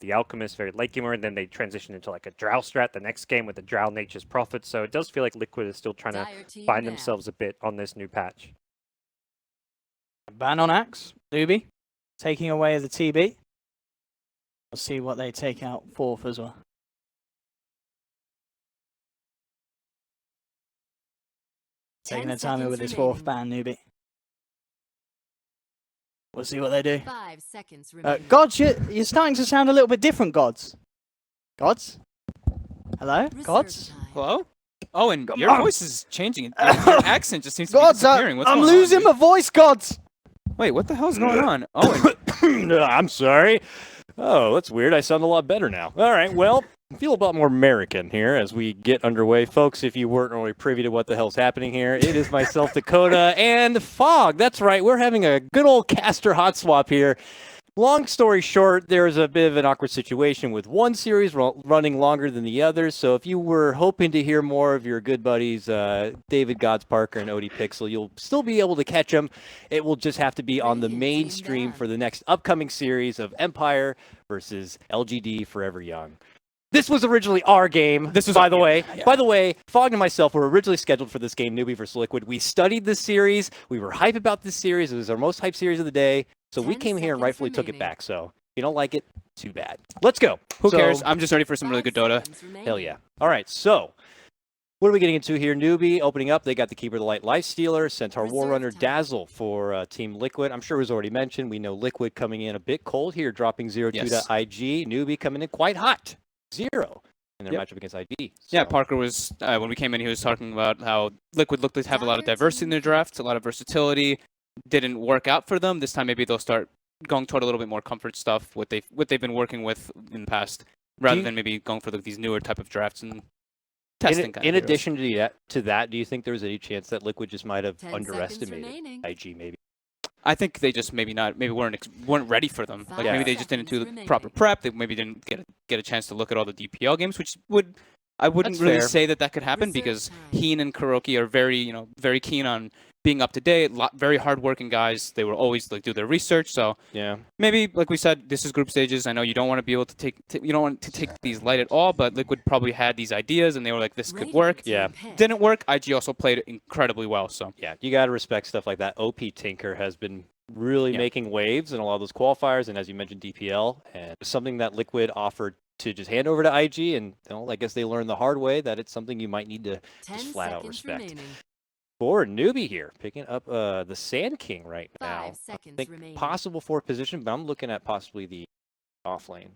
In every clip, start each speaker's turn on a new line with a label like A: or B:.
A: the Alchemist, very late gamer, and then they transitioned into like a Drow strat the next game with the Drow Nature's Prophet. So it does feel like Liquid is still trying to find themselves a bit on this new patch.
B: Ban on Axe, Newbee, taking away the TB. We'll see what they take out fourth as well. Taking their time with his fourth ban, Newbee. We'll see what they do.
C: 5 seconds remaining.
B: Gods, you're starting to sound a little bit different, Gods. Gods? Hello? Gods?
D: Hello? Oh, and your voice is changing. Your accent just seems to be
B: Gods,
D: disappearing. What's
B: I'm
D: going
B: losing
D: on?
B: my voice, Gods!
D: Wait, what the hell's going on? Oh, and
A: I'm sorry. Oh, that's weird. I sound a lot better now. All right, well, I feel a lot more American here as we get underway. Folks, if you weren't already privy to what the hell's happening here, it is myself, Dakota, and Fog. That's right, we're having a good old caster hot swap here. Long story short, there's a bit of an awkward situation with one series running longer than the other. So if you were hoping to hear more of your good buddies, David Gods Parker and Odie Pixel, you'll still be able to catch them. It will just have to be on the main stream for the next upcoming series of Empire versus LGD Forever Young. This was originally our game. This was, by the way, Fog and myself were originally scheduled for this game, Newbee versus Liquid. We studied this series. We were hype about this series. It was our most hyped series of the day. So we came here and rightfully took it back. So if you don't like it, too bad. Let's go.
D: who cares? I'm just ready for some really good Dota.
A: Hell yeah. All right, so what are we getting into here? Newbee opening up. They got the Keeper of the Light Lifestealer, Centaur Warrunner, Dazzle for Team Liquid. I'm sure it was already mentioned. We know Liquid coming in a bit cold here, dropping 0-2 to IG. Newbee coming in quite hot, 0 in their matchup against IG. So.
D: Yeah, Parker was, when we came in, he was talking about how Liquid looked to have a lot of diversity in their drafts, a lot of versatility. Didn't work out for them. This time maybe they'll start going toward a little bit more comfort stuff, what they've been working with in the past, rather than maybe going for these newer type of drafts and testing.
A: In addition to that, do you think there was any chance that Liquid just might have underestimated IG maybe?
D: I think they just maybe weren't ready for them. Like maybe they just didn't do the proper prep. They maybe didn't get a chance to look at all the DPL games, which I wouldn't
A: That's
D: really
A: fair.
D: say that could happen because Heen and Kuroki are very keen on being up to date, very hardworking guys. They will always do their research. So
A: yeah,
D: maybe like we said, this is group stages. I know you don't want to be able to take these light at all, but Liquid probably had these ideas and they were like, this could work.
A: Yeah,
D: didn't work. IG also played incredibly well. So
A: yeah, you got to respect stuff like that. OP Tinker has been really making waves in a lot of those qualifiers, and as you mentioned, DPL, and something that Liquid offered to just hand over to IG, and I guess they learned the hard way that it's something you might need to just flat out respect. For Newbee here, picking up the Sand King right now. I think possible fourth position, but I'm looking at possibly the off lane.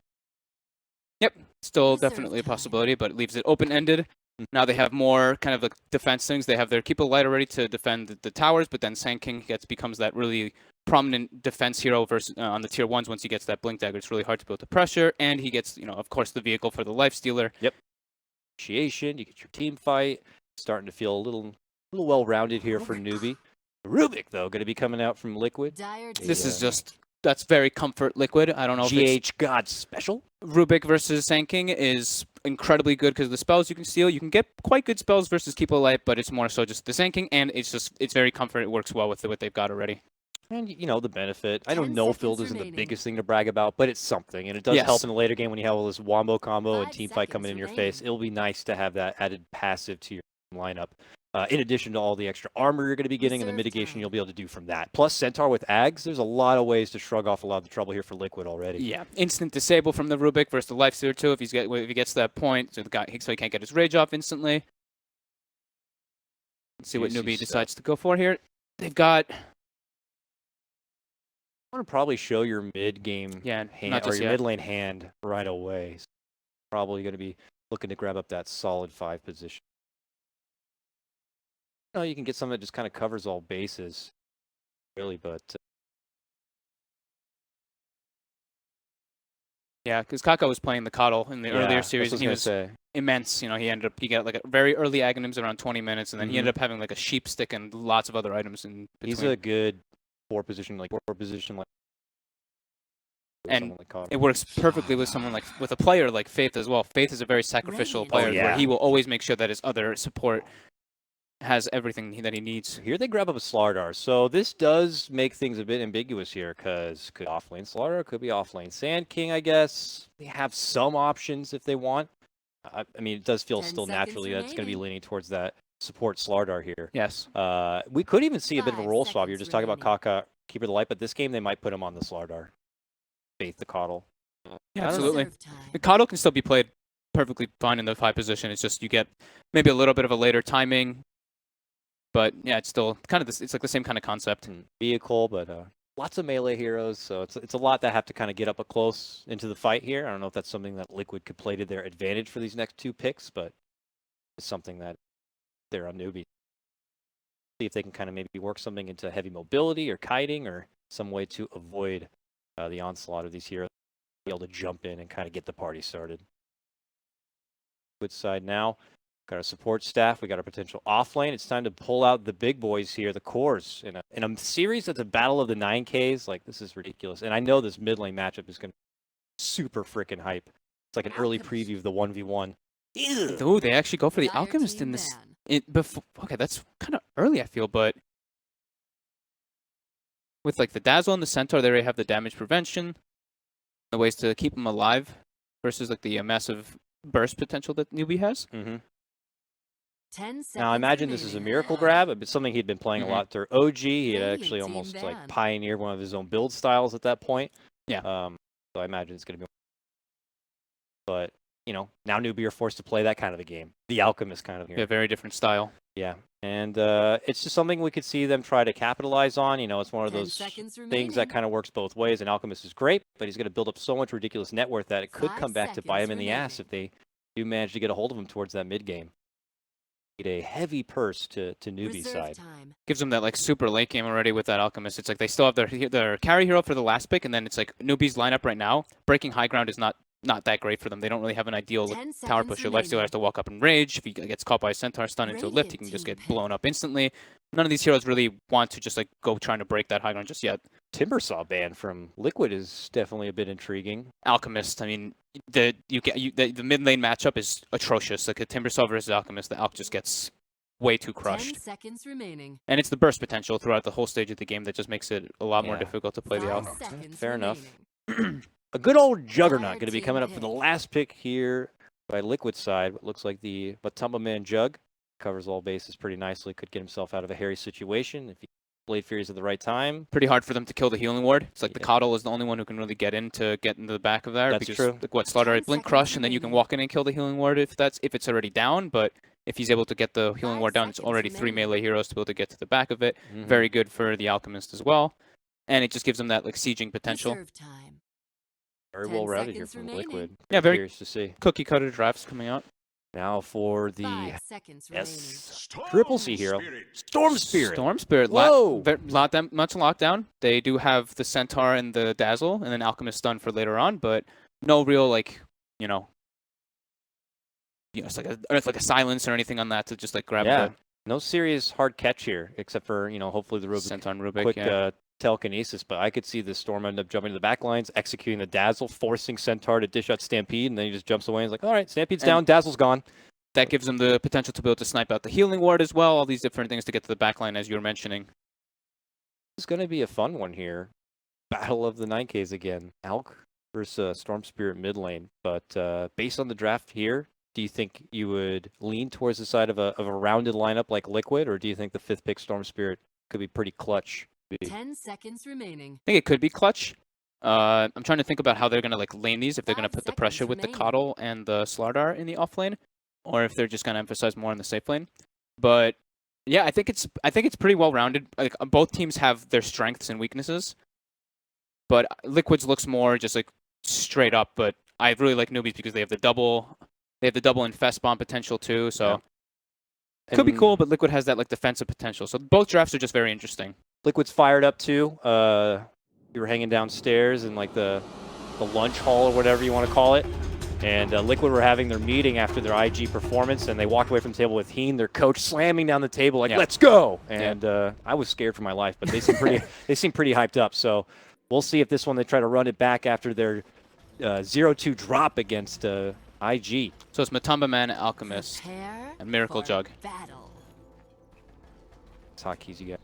D: Yep, still definitely a possibility, but it leaves it open-ended. Now they have more kind of like defense things. They have their Keep of Light already to defend the towers, but then Sand King becomes that really prominent defense hero versus on the tier 1s. Once he gets that Blink Dagger, it's really hard to build the pressure, and he gets, of course, the vehicle for the Lifestealer.
A: Yep. Initiation, you get your team fight. Starting to feel a little well-rounded here for Newbee. Rubik, though, going to be coming out from Liquid.
D: This is that's very comfort Liquid. I don't know if it's
A: GH God special.
D: Rubik versus Sand King is incredibly good because of the spells you can steal. You can get quite good spells versus Keep of Light, but it's more so just the Sand King, and it's very comfort. It works well with what they've got already.
A: And, the benefit. I know no field isn't the biggest thing to brag about, but it's something. And it does help in the later game when you have all this wombo combo and team fight coming in your face. It'll be nice to have that added passive to your lineup. In addition to all the extra armor you're going to be getting and the mitigation you'll be able to do from that. Plus Centaur with Ags, there's a lot of ways to shrug off a lot of the trouble here for Liquid already.
D: Yeah, instant disable from the Rubik versus the Lifestealer too if he gets to that point, so he can't get his rage off instantly. Let's see what Newbee decides to go for here. They've got...
A: I want to probably show your mid-game hand, or your mid-lane hand right away. So probably going to be looking to grab up that solid 5 position. You can get something that just kind of covers all bases, really, but...
D: Yeah, because Kaka was playing the Coddle in the earlier series, and he was immense. He got like a very early Aghanims around 20 minutes, and then he ended up having like a sheep stick and lots of other items in between.
A: He's a good 4 position.
D: And it works perfectly with someone with a player like Faith as well. Faith is a very sacrificial player where he will always make sure that his other support has everything that he needs.
A: Here they grab up a Slardar. So this does make things a bit ambiguous here, because could offlane Slardar, could be offlane Sand King, I guess. They have some options if they want. I mean, it does feel
C: 10
A: still
C: seconds
A: naturally that it's going to be
C: remaining.
A: leaning towards that support Slardar here.
D: Yes.
A: We could even see a bit of a
C: 5
A: role swap. You're
C: seconds
A: just talking about
C: remaining.
A: Kaka, Keeper of the Light, but this game they might put him on the Slardar. Faith the Coddle.
D: Yeah,
A: I don't know.
D: absolutely.
C: Reserve time.
D: The Coddle can still be played perfectly fine in the 5 position. It's just you get maybe a little bit of a later timing. But yeah, it's still kind of this. It's like the same kind of concept.
A: Vehicle, but lots of melee heroes, so it's a lot that have to kind of get up close into the fight here. I don't know if that's something that Liquid could play to their advantage for these next 2 picks, but it's something that they're on Newbee. See if they can kind of maybe work something into heavy mobility or kiting or some way to avoid the onslaught of these heroes, be able to jump in and kind of get the party started. Good side now. Got our support staff. We got our potential offlane. It's time to pull out the big boys here, the cores, in a series that's a battle of the 9Ks. Like, this is ridiculous. And I know this mid lane matchup is going to be super freaking hype. It's like an early preview of the 1v1. Ew.
D: Ooh, they actually go for the
C: Dire
D: Alchemist
C: team
D: in this.
C: ban.
D: Okay, that's kind of early, I feel, but with like the Dazzle and the Centaur, they already have the damage prevention, the ways to keep them alive versus like the massive burst potential that Newbee has.
C: 10 seconds
A: Now, I imagine this is a miracle grab, but something he'd been playing a lot through OG. He had
C: Brilliant
A: actually
C: team
A: almost like
C: ban.
A: pioneered one of his own build styles at that point.
D: Yeah.
A: So I imagine it's going to be. But, you know, now Newbee are forced to play that kind of a game. The Alchemist kind of here.
D: Yeah, very different style.
A: Yeah. And it's just something we could see them try to capitalize on. You know, it's one of
C: 10
A: those
C: seconds
A: things
C: remaining.
A: that kind of works both ways. And Alchemist is great, but he's going to build up so much ridiculous net worth that it could
C: 5
A: come back to bite him
C: seconds
A: in the ass if they do manage to get a hold of him towards that mid game. Need a heavy purse to Newbee's
C: Reserve
A: side.
C: time.
D: Gives them that like super late game already with that Alchemist. It's like they still have their carry hero for the last pick, and then it's like Newbee's lineup right now. Breaking high ground is not that great for them. They don't really have an ideal
C: 10
D: tower
C: seconds
D: pusher. Lifestealer
C: remaining.
D: has to walk up and rage. If he gets caught by a Centaur stun into a lift, he can just get
C: Radiant team
D: blown up instantly. None of these heroes really want to just like go trying to break that high ground just yet.
A: Timbersaw ban from Liquid is definitely a bit intriguing.
D: Alchemist, I mean, the mid lane matchup is atrocious. Like a Timbersaw versus Alchemist, the Alch just gets way too
C: 10
D: crushed.
C: seconds remaining.
D: And it's the burst potential throughout the whole stage of the game that just makes it a lot more
A: Yeah.
D: difficult to play the
C: 5
D: Alch.
C: seconds
A: Fair enough.
C: remaining.
A: A good old Juggernaut
C: Dire
A: going to be
C: team
A: coming up for the
C: pick.
A: last pick here by Liquid side. What looks like the Batumba Man Jug. Covers all bases pretty nicely. Could get himself out of a hairy situation if he Blade Furies at the right time.
D: Pretty hard for them to kill the healing ward. It's like the
A: Yeah.
D: Coddle is the only one who can really get into the back of there.
A: That's
D: because,
A: true.
D: Like, what Slaughter
C: 10
D: Blink
C: seconds
D: Crush, and then you can
C: remaining.
D: walk in and kill the healing ward if it's already down. But if he's able to get the healing
C: 5
D: ward down, it's
C: seconds
D: already 3
C: remaining.
D: melee heroes to be able to get to the back of it.
A: Mhm.
D: Very good for the Alchemist as well. And it just gives them that like sieging potential.
C: Reserve time.
A: Very
C: 10
A: well rounded here
C: seconds
A: from
C: remaining.
A: Liquid.
D: Yeah, very-
A: curious to see.
D: Cookie cutter drafts coming out.
A: Now for the
C: 5 seconds remaining.
A: Triple C hero, Storm Spirit.
D: Storm Spirit.
A: Whoa!
D: Much lockdown. They do have the Centaur and the Dazzle, and then Alchemist stun for later on, but no real like, it's like a silence or anything on that to just like grab
A: Yeah,
D: the
A: no serious hard catch here, except for hopefully the
D: Centaur and Rubik.
A: quick
D: Yeah.
A: telekinesis. But I could see the Storm end up jumping to the back lines, executing the Dazzle, forcing Centaur to dish out Stampede, and then he just jumps away and is like, all right, Stampede's
D: And-
A: down, Dazzle's gone.
D: That gives them the potential to be able to snipe out the healing ward as well. All these different things to get to the back line, as you were mentioning.
A: It's going to be a fun one here. Battle of the 9Ks again. Alk versus Storm Spirit mid lane. But based on the draft here, do you think you would lean towards the side of a rounded lineup like Liquid, or do you think the 5th pick Storm Spirit could be pretty clutch?
C: 10 seconds remaining.
D: I think it could be clutch. I'm trying to think about how they're gonna like lane these. If they're gonna
C: 5
D: put the pressure
C: seconds
D: with the
C: remaining.
D: Coddle and the Slardar in the off lane, or if they're just gonna emphasize more on the safe lane. But yeah, I think it's pretty well rounded. Like both teams have their strengths and weaknesses. But Liquid's looks more just like straight up. But I really like Newbees because they have the double infest bomb potential too. So could be
A: And
D: cool. But Liquid has that like defensive potential. So both drafts are just very interesting.
A: Liquid's fired up too. We were hanging downstairs in like the lunch hall or whatever you want to call it. And Liquid were having their meeting after their IG performance, and they walked away from the table with Heen, their coach, slamming down the table like,
D: Yeah.
A: "Let's go!" And I was scared for my life, but they seem pretty hyped up. So we'll see if this one they try to run it back after their 0-2 drop against IG.
D: So it's Matamba Man, Alchemist,
C: Prepare
D: and Miracle
C: for
D: Jug.
C: battle.
A: Hotkeys you got.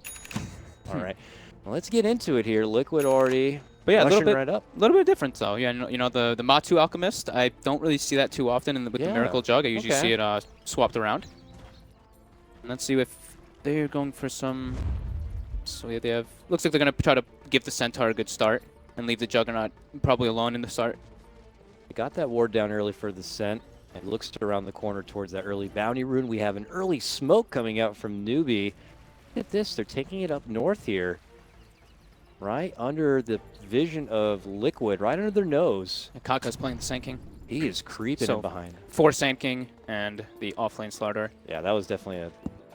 A: All right. Well, let's get into it here. Liquid already
D: But yeah, a little
A: rushing
D: bit,
A: right up.
D: little bit different though. Yeah, you know the bo2 Alchemist. I don't really see that too often with the
A: Yeah,
D: Miracle Jug. I usually
A: okay.
D: see it swapped around. And let's see if they're going for some. So yeah, they have. Looks like they're gonna try to give the Centaur a good start and leave the Juggernaut probably alone in the start.
A: We got that ward down early for the Scent. It looks to around the corner towards that early bounty rune. We have an early smoke coming out from Newbee. Look at this. They're taking it up north here. Right under the vision of Liquid, right under their nose.
D: And Kaka's playing the Sand King.
A: He is creeping
D: So-
A: in behind.
D: 4 Sand King and the offlane Slardar.
A: Yeah, that was definitely a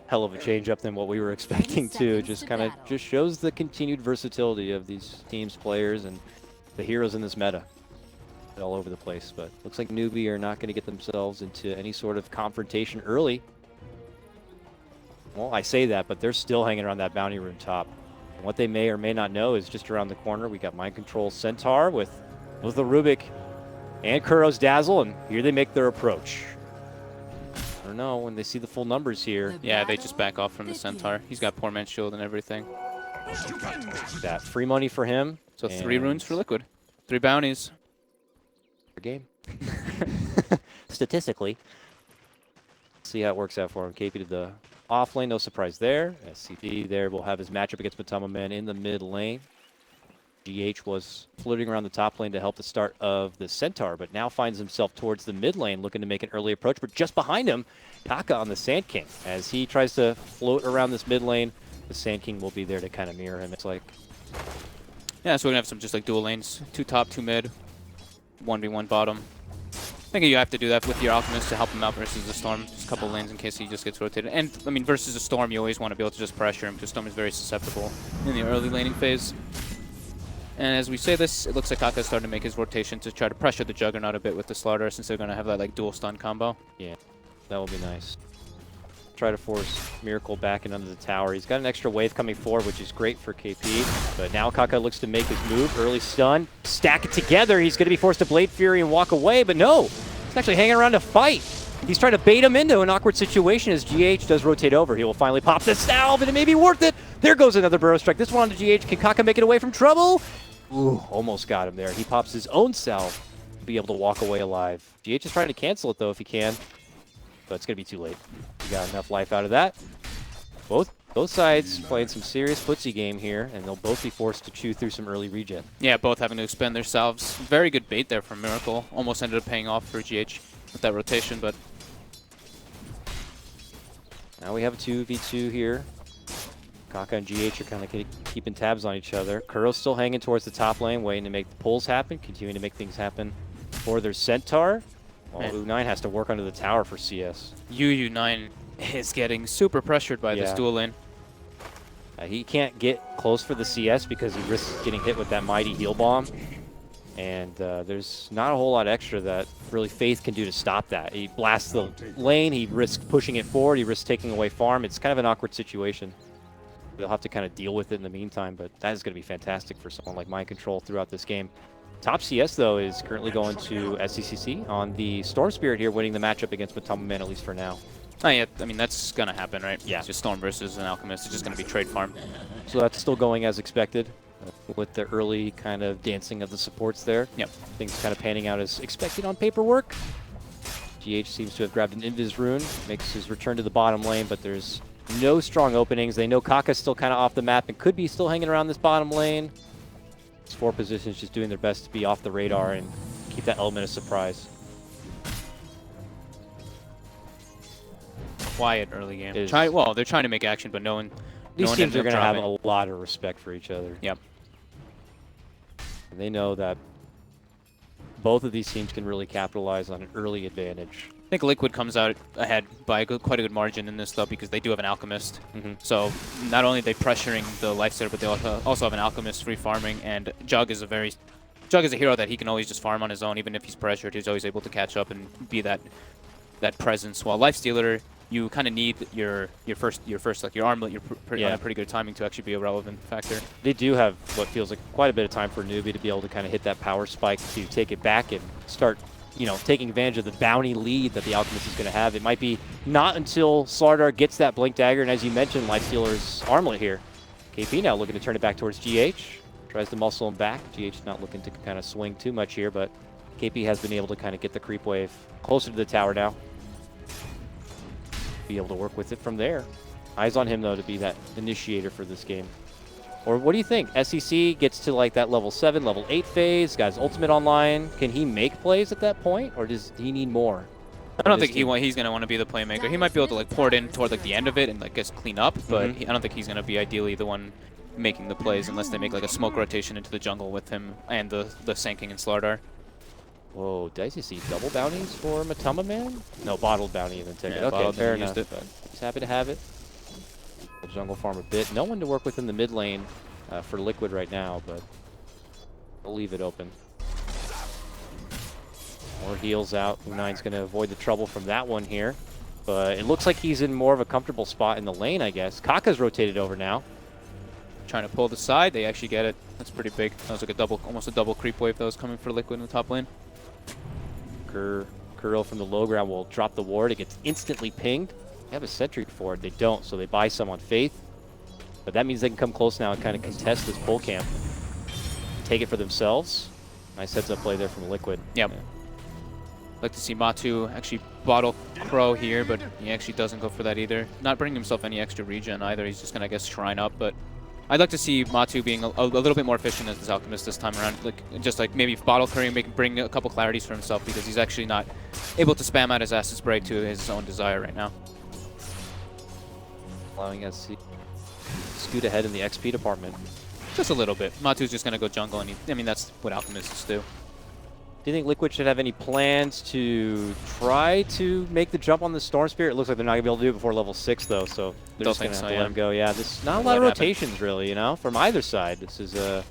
A: hell of a change up than what we were expecting too.
C: seconds
A: Just
C: to
A: kind of
C: battle.
A: just shows the continued versatility of these teams, players, and the heroes in this meta. All over the place, but looks like Newbee are not going to get themselves into any sort of confrontation early. Well, I say that, but they're still hanging around that bounty rune top. And what they may or may not know is just around the corner, we got Mind Control Centaur with the Rubik and Kuro's Dazzle, and here they make their approach. I don't know, when they see the full numbers here,
C: The
D: Yeah, they just
C: battle
D: back off from the Centaur. He's got Poor Man's Shield and everything.
A: that free money for him.
D: So 3 runes for
A: and
D: Liquid. 3 bounties.
A: per game. Statistically. See how it works out for him. KP to the off lane, no surprise there. SCP there will have his matchup against Matama Man in the mid lane. GH was flirting around the top lane to help the start of the Centaur, but now finds himself towards the mid lane looking to make an early approach. But just behind him, Kaka on the Sand King. As he tries to float around this mid lane, the Sand King will be there to kind of mirror him. It's like,
D: Yeah, so we're gonna have some just like dual lanes. 2 top, 2 mid. 1v1 bottom. I think you have to do that with your Alchemist to help him out versus the Storm. Just a couple lanes in case he just gets rotated. And, I mean, versus the Storm, you always want to be able to just pressure him because Storm is very susceptible in the early laning phase. And as we say this, it looks like Kaka's starting to make his rotation to try to pressure the Juggernaut a bit with the Slardar since they're going to have that like dual stun combo.
A: that will be nice. Try to force Miracle back in under the tower. He's got an extra wave coming forward, which is great for KP. But now Kaka looks to make his move. Early stun. Stack it together. He's going to be forced to Blade Fury and walk away. But no, he's actually hanging around to fight. He's trying to bait him into an awkward situation as GH does rotate over. He will finally pop the salve, and it may be worth it. There goes another Burrow Strike. This one on the GH. Can Kaka make it away from trouble? Ooh, almost got him there. He pops his own salve to be able to walk away alive. GH is trying to cancel it, though, if he can. But it's going to be too late. He got enough life out of that. Both sides playing some serious footsie game here, and they'll both be forced to chew through some early regen.
D: Yeah, both having to expend their salves. Very good bait there from Miracle. Almost ended up paying off for GH with that rotation, but
A: Now we have a 2v2 here. Kaka and GH are kind of keeping tabs on each other. Kuro's still hanging towards the top lane, waiting to make the pulls happen, continuing to make things happen for their Centaur. While
D: Man.
A: U9 has to work under the tower for CS.
D: UU9 is getting super pressured by this
A: Yeah.
D: dual lane.
A: He can't get close for the CS because he risks getting hit with that mighty heal bomb. And there's not a whole lot extra that really Faith can do to stop that. He blasts the lane, he risks pushing it forward, he risks taking away farm. It's kind of an awkward situation. They'll have to kind of deal with it in the meantime, but that is going to be fantastic for someone like Mind Control throughout this game. Top CS, though, is currently going to SCCC on the Storm Spirit here, winning the matchup against Matama Man, at least for now.
D: Oh yeah, I mean, that's going to happen, right?
A: Yeah.
D: It's just Storm versus an Alchemist. It's just going to be trade farm.
A: So that's still going as expected with the early kind of dancing of the supports there.
D: Yep.
A: Things kind of panning out as expected on paperwork. GH seems to have grabbed an Invis rune, makes his return to the bottom lane, but there's no strong openings. They know Kaka's still kind of off the map and could be still hanging around this bottom lane. These 4 positions just doing their best to be off the radar and keep that element of surprise.
D: Quiet early game.
A: Is-
D: Well, they're trying to make action, but no one.
A: These
D: one
A: teams
D: ended
A: are
D: up
A: going to have
D: dropping.
A: a lot of respect for each other.
D: Yep.
A: And they know that both of these teams can really capitalize on an early advantage.
D: I think Liquid comes out ahead by quite a good margin in this, though, because they do have an Alchemist. So not only are they pressuring the lifestealer, but they also have an Alchemist free farming, and Jug is a hero that he can always just farm on his own, even if he's pressured. He's always able to catch up and be that presence. While lifestealer, you kind of need your first like your armlet, on a pretty good timing to actually be a relevant factor.
A: They do have what feels like quite a bit of time for Newbee to be able to kind of hit that power spike to take it back and start you know, taking advantage of the bounty lead that the Alchemist is going to have. It might be not until Slardar gets that Blink Dagger, and as you mentioned, Lifestealer's Armlet here. KP now looking to turn it back towards GH. Tries to muscle him back. GH not looking to kind of swing too much here, but KP has been able to kind of get the creep wave closer to the tower now. Be able to work with it from there. Eyes on him, though, to be that initiator for this game. Or what do you think? SEC gets to like that level 7, level 8 phase, got his ultimate online. Can he make plays at that point, or does he need more?
D: I don't think he's going to want to be the playmaker. He might be able to like pour it in toward like the end of it and like just clean up, but I don't think he's going to be ideally the one making the plays unless they make like a smoke rotation into the jungle with him and the Sanking and Slardar.
A: Whoa, did I see double bounties for Matama Man? No, bottled bounty and then take it.
D: Yeah,
A: Okay, fair enough.
D: it.
A: But he's happy to have it. Jungle farm a bit. No one to work with in the mid lane for Liquid right now, but we'll leave it open. More heals out. U9's going to avoid the trouble from that one here. But it looks like he's in more of a comfortable spot in the lane, I guess. Kaka's rotated over now.
D: Trying to pull the side, they actually get it. That's pretty big. That was like a double, almost a double creep wave that was coming for Liquid in the top lane.
A: Kuril from the low ground will drop the ward. It gets instantly pinged. They have a sentry for it. They don't, so they buy some on Faith. But that means they can come close now and kind of contest this bull camp. Take it for themselves. Nice heads-up play there from Liquid.
D: Yep. Yeah. Like to see Matu actually bottle Crow here, but he actually doesn't go for that either. Not bringing himself any extra regen either. He's just going to, I guess, shrine up. But I'd like to see Matu being a little bit more efficient as this Alchemist this time around. Like, just like maybe bottle curry and bring a couple clarities for himself because he's actually not able to spam out his acid spray to his own desire right now.
A: Allowing us to scoot ahead in the XP department.
D: Just a little bit. Matu's just going to go jungle, and I mean, that's what Alchemists do.
A: Do you think Liquid should have any plans to try to make the jump on the Storm Spirit? It looks like they're not going to be able to do it before level 6, though, so they're just going to have to let him go. Yeah, there's not a lot of rotations, really, you know, from either side. This is a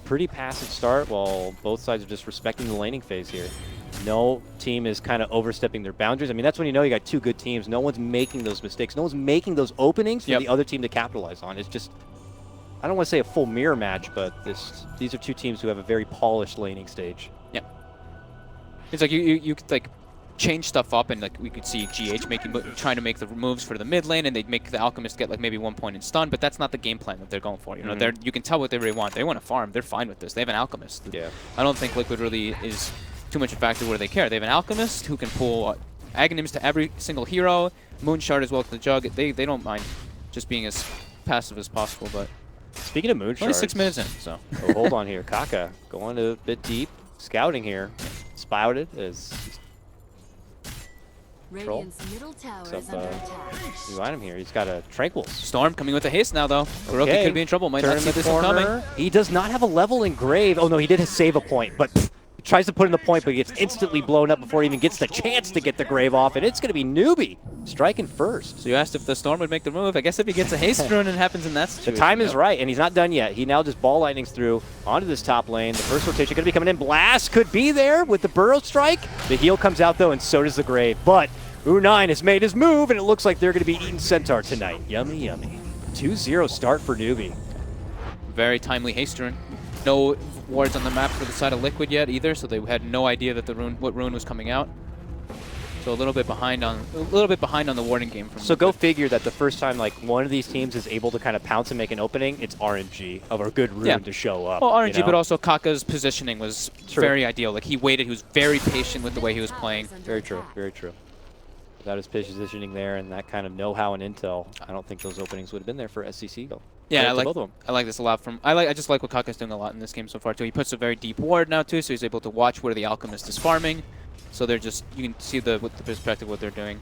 A: pretty passive start, while both sides are just respecting the laning phase here. No team is kind of overstepping their boundaries. I mean, that's when you know you got two good teams. No one's making those mistakes. No one's making those openings for the other team to capitalize on. It's just, I don't want to say a full mirror match, but these are two teams who have a very polished laning stage.
D: Yeah. It's like you could like change stuff up, and like we could see GH trying to make the moves for the mid lane, and they'd make the Alchemist get like maybe 1 point in stun, but that's not the game plan that they're going for. You know, you can tell what they really want. They want to farm. They're fine with this. They have an Alchemist.
A: Yeah.
D: I don't think Liquid really is too much a factor where they care. They have an Alchemist who can pull Aghanims to every single hero, Moonshard as well to the Jug. They don't mind just being as passive as possible. But
A: speaking of Moonshards,
D: only 6 minutes in, so
A: oh, hold on here. Kaka going a bit deep, scouting here. Spouted as
C: Radiant's middle tower is under attack.
A: new item here. He's got a Tranquil.
D: Storm coming with a haste now, though. Kuroki could be in trouble. Might not see this one coming.
A: He does not have a level in Grave. Oh, no, he did save a point, but he tries to put in the point, but he gets instantly blown up before he even gets the chance to get the Grave off, and it's going to be Newbee striking first.
D: So you asked if the Storm would make the move. I guess if he gets a haste rune, it happens in that situation.
A: The time is right, and he's not done yet. He now just ball lightnings through onto this top lane. The first rotation going to be coming in. Blast could be there with the Burrow Strike. The heal comes out, though, and so does the Grave. But U9 has made his move, and it looks like they're going to be eating Centaur tonight. Yummy, yummy. 2-0 start for Newbee.
D: Very timely haste rune. No wards on the map for the side of Liquid yet either, so they had no idea that what rune was coming out. So a little bit behind on the warding game from
A: So go figure that the first time like one of these teams is able to kind of pounce and make an opening, it's RNG of a good rune to show up.
D: Well, RNG,
A: you know?
D: but also Kaka's positioning was very ideal. Like he waited, he was very patient with the way he was playing.
A: Very true, very true. Without his positioning there and that kind of know-how and intel, I don't think those openings would have been there for SCC though.
D: Yeah, I like this a lot. I just like what Kaka's doing a lot in this game so far too. He puts a very deep ward now too, so he's able to watch where the Alchemist is farming. So they're just, you can see with the perspective what they're doing.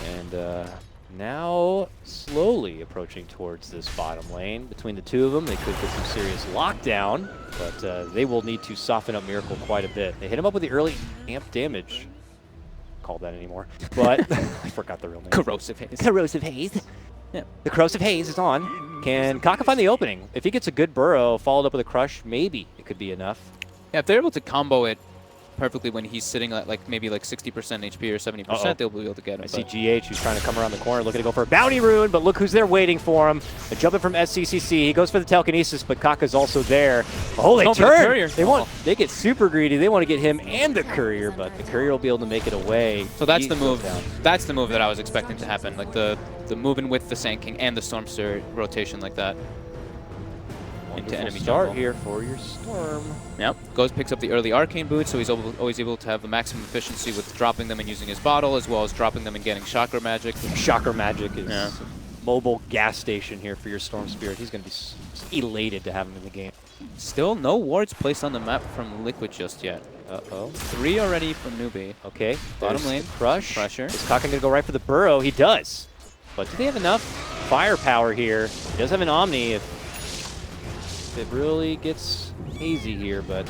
A: And now slowly approaching towards this bottom lane. Between the two of them, they could get some serious lockdown, but they will need to soften up Miracle quite a bit. They hit him up with the early amp damage. Call that anymore, but I forgot the real name.
D: Corrosive Haze.
A: Corrosive Haze. Yeah. The Corrosive Haze is on. Can Kaka find the opening? If he gets a good burrow followed up with a crush, maybe it could be enough.
D: Yeah, if they're able to combo it perfectly when he's sitting at like maybe like 60% HP or 70%, they'll be able to get him.
A: I see GH who's trying to come around the corner, looking to go for a bounty rune, but look who's there waiting for him. A jumping from SCCC. He goes for the telekinesis, but Kaka's also there. Oh, they turn! They get super greedy. They want to get him and the courier, but the courier will be able to make it away.
D: So that's the move. That's the move that I was expecting to happen, like the moving with the Sand King and the Stormster rotation like that. Into enemy
A: start
D: jungle.
A: here for your Storm.
D: Yep. Picks up the early Arcane Boot, so he's always able to have the maximum efficiency with dropping them and using his bottle, as well as dropping them and getting Chakra Magic.
A: Chakra Magic is a mobile gas station here for your Storm Spirit. He's going to be elated to have him in the game.
D: Still no wards placed on the map from Liquid just yet. Uh-oh. 3 already from Newbee.
A: Okay.
D: Bottom lane.
A: Crush.
D: Pressure.
A: Is Kaka going to go right for the burrow? He does. But do they have enough firepower here? He does have an Omni if it really gets hazy here, but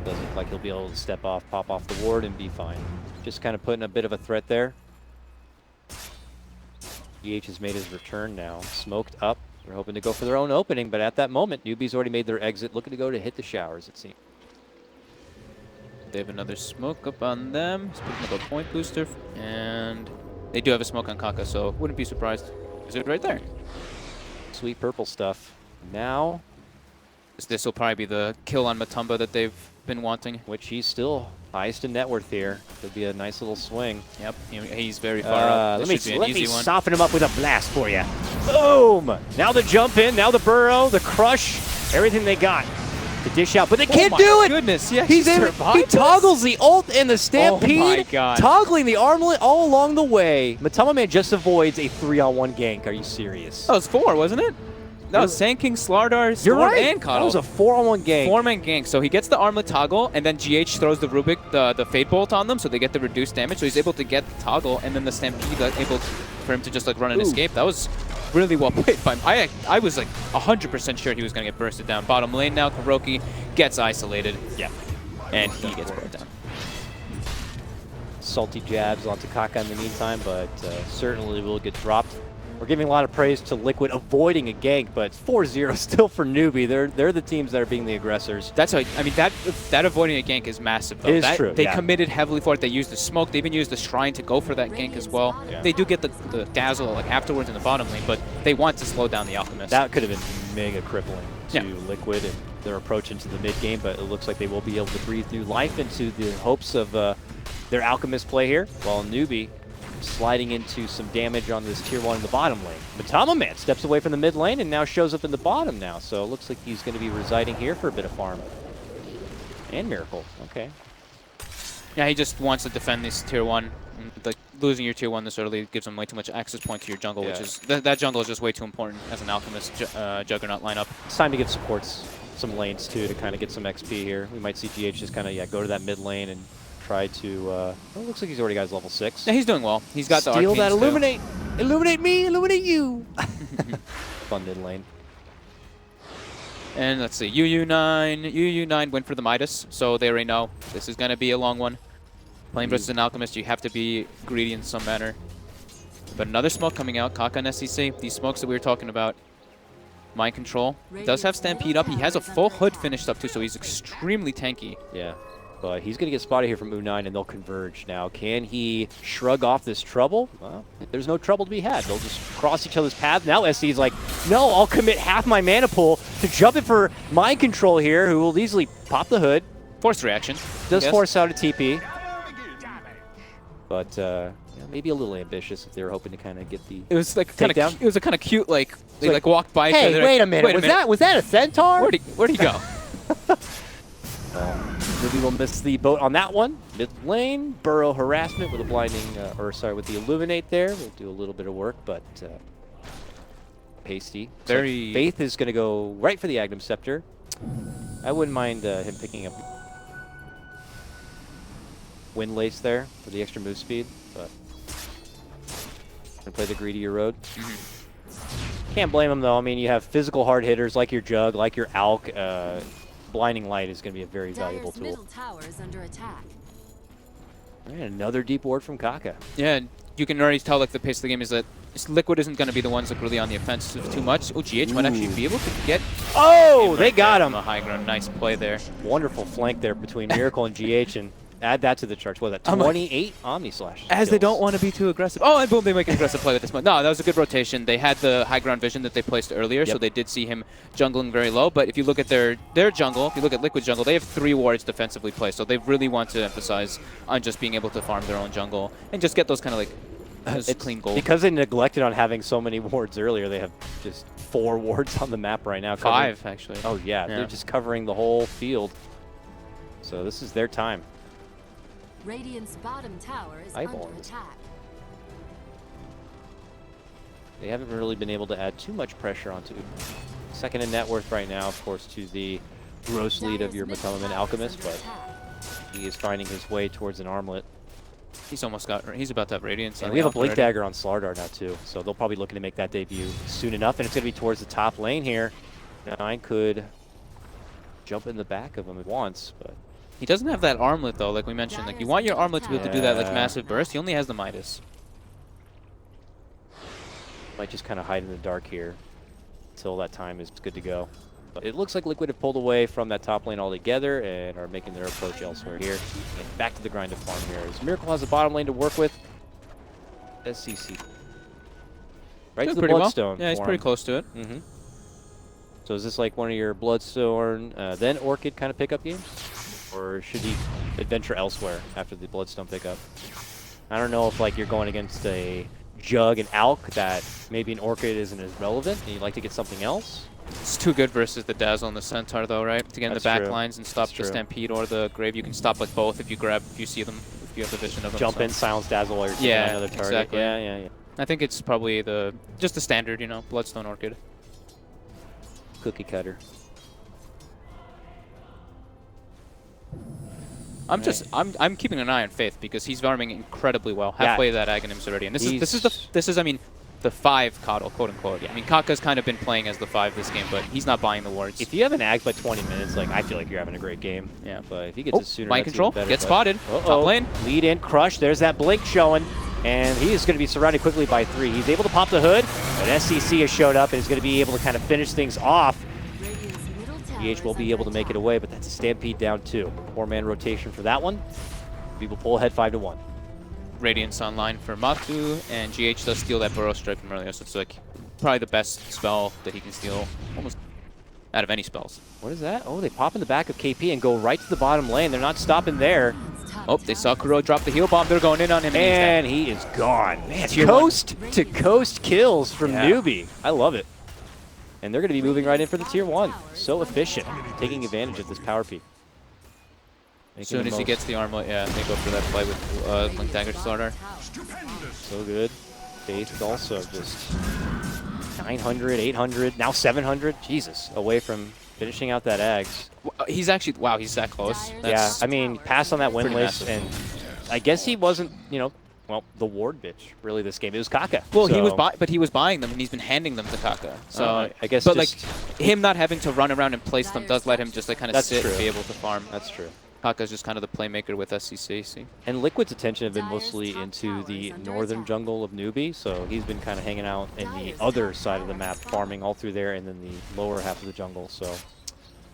A: doesn't look like he'll be able to step off, pop off the ward, and be fine. Just kind of putting a bit of a threat there. GH has made his return now. Smoked up. They're hoping to go for their own opening, but at that moment, Newbee's already made their exit, looking to go to hit the showers, it seems.
D: They have another smoke up on them. He's picking up a point booster, and they do have a smoke on Kaka, so wouldn't be surprised. Is it right there?
A: Sweet purple stuff. Now,
D: this will probably be the kill on Matumba that they've been wanting.
A: which he's still highest in net worth here. Could be a nice little swing.
D: Yep, he's very far up.
A: Let
D: This should be an
A: me
D: easy one.
A: soften him up with a blast for you. Boom! Now the jump in, now the burrow, the crush, everything they got to dish out, but they can't do it.
D: Goodness, yeah,
A: He toggles the ult and the stampede,
D: Oh my God.
A: toggling the armlet all along the way. Matama Man just avoids a 3-on-1 gank. Are you serious?
D: That was 4, wasn't it? That was Sand King, Slardar, Storm, and
A: That
D: Coddle.
A: was a 4-on-1 gank.
D: 4-man gank. So he gets the armlet toggle, and then GH throws the Rubik, the Fate Bolt on them, so they get the reduced damage. So he's able to get the toggle, and then the Stampede able for him to just like run and escape. That was really well played by him. I was like 100% sure he was going to get bursted down. Bottom lane now, Kuroki gets isolated.
A: Yeah.
D: And he gets brought down.
A: Salty jabs onto Kaka in the meantime, but certainly will get dropped. We're giving a lot of praise to Liquid avoiding a gank, but 4-0 still for Newbee. They're the teams that are being the aggressors.
D: That's how, I mean, that avoiding a gank is massive, though.
A: It is true,
D: They
A: yeah.
D: committed heavily for it. They used the smoke. They even used the Shrine to go for that gank as well.
A: Yeah.
D: They do get the dazzle like afterwards in the bottom lane, but they want to slow down the Alchemist.
A: That could have been mega crippling to
D: Yeah.
A: Liquid and their approach into the mid game, but it looks like they will be able to breathe new life into the hopes of their Alchemist play here, while Newbee sliding into some damage on this tier 1 in the bottom lane. Matama Man steps away from the mid lane and now shows up in the bottom now, so it looks like he's going to be residing here for a bit of farm. And Miracle, okay.
D: Yeah, he just wants to defend this tier 1. Like, losing your tier 1 this early gives him way too much access point to your jungle, which is that jungle is just way too important as an Alchemist Juggernaut lineup.
A: It's time to give supports some lanes too to kind of get some XP here. We might see GH just kind of go to that mid lane and try to. Well, it looks like he's already got his level 6.
D: Yeah, he's doing well. He's got the
A: Steal that
D: Arcanes, too.
A: illuminate, illuminate me, illuminate you. Fun mid lane.
D: And let's see, UU9 went for the Midas, so they already know this is going to be a long one. Playing versus an Alchemist, you have to be greedy in some manner. But another smoke coming out, Kaka and SCC, these smokes that we were talking about. Mind Control does have Stampede up. He has a full hood finished up too, so he's extremely tanky.
A: Yeah, but he's going to get spotted here from U9 and they'll converge. Now, can he shrug off this trouble? Well, there's no trouble to be had. They'll just cross each other's path. Now SC's like, no, I'll commit half my mana pool to jump in for Mind Control here, who will easily pop the hood.
D: Forced reaction.
A: Does force out a TP. But yeah, maybe a little ambitious if they were hoping to kind of get the.
D: It was like kind of. It was a kind of cute like they
A: like,
D: like walked by.
A: Hey,
D: each other,
A: wait
D: like,
A: a minute. Was that a centaur?
D: Where'd he go?
A: Newbee will miss the boat on that one. Mid lane, burrow harassment with a blinding, with the illuminate there. We'll do a little bit of work, but pasty.
D: Very.
A: Faith is going to go right for the Agnum Scepter. I wouldn't mind him picking up Wind Lace there for the extra move speed, but gonna play the greedier road. Can't blame him though. I mean, you have physical hard hitters like your Jug, like your Alk. Blinding Light is going to be a very valuable tool.
C: Middle tower is under attack.
A: And another deep ward from Kaka.
D: Yeah, you can already tell like the pace of the game is that Liquid isn't going to be the ones like really on the offensive too much. Oh, GH might actually be able to get.
A: Oh, they got him.
D: On the high ground, nice play there.
A: Wonderful flank there between Miracle and GH, and Add that to the charge. What was that?
D: I'm like-
A: 28 Omni Slash.
D: As they
A: kills.
D: don't want to be too aggressive. Oh, and boom, they make an aggressive play with this one. No, that was a good rotation. They had the high ground vision that they placed earlier, so
A: Yep.
D: they did see him jungling very low. But if you look at their jungle, if you look at Liquid's jungle, they have 3 wards defensively placed. So they really want to emphasize on just being able to farm their own jungle and just get those kind of like those clean gold.
A: Because they neglected on having so many wards earlier, they have just 4 wards on the map right now. covering-
D: 5, actually.
A: Oh, yeah. They're just covering the whole field. So this is their time.
C: Radiant's bottom tower is
A: Eyeballs.
C: under attack.
A: They haven't really been able to add too much pressure onto second in net worth right now, of course, to the gross lead of your
C: Dire's middle
A: Matoman
C: tower is
A: Alchemist,
C: under
A: but
C: attack.
A: he is finding his way towards an armlet.
D: He's almost got. He's about to have Radiance.
A: And
D: on
A: we
D: the
A: have a
D: off
A: Blink
D: already.
A: Dagger on Slardar now, too, so they'll probably looking to make that debut soon enough, and it's going to be towards the top lane here. Nine could jump in the back of him at once, but
D: He doesn't have that armlet though, like we mentioned. Like you want your armlet to be able to do that like
A: Yeah.
D: massive burst. He only has the Midas.
A: might just kind of hide in the dark here until that time is good to go. But it looks like Liquid have pulled away from that top lane altogether and are making their approach elsewhere here. And back to the grind of farm here. As Miracle has the bottom lane to work with. SCC. Right
D: Doing
A: to the
D: pretty well.
A: Bloodstone.
D: Yeah, he's
A: for
D: pretty
A: him.
D: close to it.
A: Mm-hmm. So is this like one of your Bloodstone, then Orchid kind of pickup games? Or should he adventure elsewhere after the Bloodstone pickup? I don't know if like you're going against a Jug and Alk that maybe an Orchid isn't as relevant and you'd like to get something else.
D: It's too good versus the Dazzle and the Centaur though, right? To get in the
A: That's
D: back
A: true.
D: lines and stop
A: That's
D: the
A: true.
D: Stampede or the Grave. You can stop like both if you see them, if you have the vision of them.
A: Jump
D: so.
A: in, silence Dazzle while you're taking
D: Yeah,
A: another target.
D: exactly.
A: Yeah.
D: I think it's probably just the standard, you know, Bloodstone Orchid.
A: Cookie cutter.
D: I'm keeping an eye on Faith because he's farming incredibly well.
A: Yeah.
D: Halfway to that Aghanims already, and this is I mean the 5 Coddle, quote unquote. I mean Kaka's kind of been playing as the 5 this game, but he's not buying the wards.
A: If you have an Ag by 20 minutes, like I feel like you're having a great game.
D: Yeah.
A: But if he gets it sooner,
D: mind
A: that's
D: control,
A: even better,
D: gets
A: but-
D: spotted, top lane.
A: Lead in, crush. There's that blink showing. And he is going to be surrounded quickly by 3. He's able to pop the hood, but SCC has showed up and is going to be able to kind of finish things off.
C: Radiant's middle tower
A: GH will
C: is
A: be
C: under
A: able to make it
C: attack.
A: away, but that's a Stampede down 2. 4-man rotation for that one. People pull ahead 5-1.
D: Radiance online for Matu, and GH does steal that Burrow Strike from earlier, so it's like probably the best spell that he can steal almost out of any spells.
A: What is that? Oh, they pop in the back of KP and go right to the bottom lane. They're not stopping there.
C: Radiant's top
D: Oh, they saw
C: tower
D: Kuro drop the heal bomb. They're going in on him.
A: And he is gone. Man,
D: Tier one.
A: coast to coast kills from
D: Yeah.
A: Newbee. I love it. And they're going to be moving right in for the tier 1. So efficient, taking advantage of this power peak.
D: As soon as he gets the armlet, yeah, they go for that play with Blink Dagger Slardar.
A: So good. Faith also just 900, 800, now 700. Jesus, away from finishing out that Ags.
D: He's actually, wow, he's that close.
A: Yeah,
D: That's
A: I mean, pass on that win
D: pretty
A: list,
D: massive.
A: and I guess he wasn't, well, the ward bitch really this game. It was Kaka.
D: Well, he was,
A: So-
D: but he was buying them, and he's been handing them to Kaka. So
A: I guess
D: but
A: just-
D: like him not having to run around and place them does let him just like kind of
A: That's
D: sit
A: true.
D: and be able to farm.
A: That's true.
D: Kaka's just kind of the playmaker with SCC. See?
A: And Liquid's attention have been
C: Dire's
A: mostly
C: top
A: into
C: tower
A: the
C: is under
A: northern
C: attack.
A: jungle of Newbee, so he's been kind of hanging out in the
C: Dire's
A: other
C: top
A: side of the
C: tower
A: map,
C: is down.
A: farming all through there, and then the lower half of the jungle. So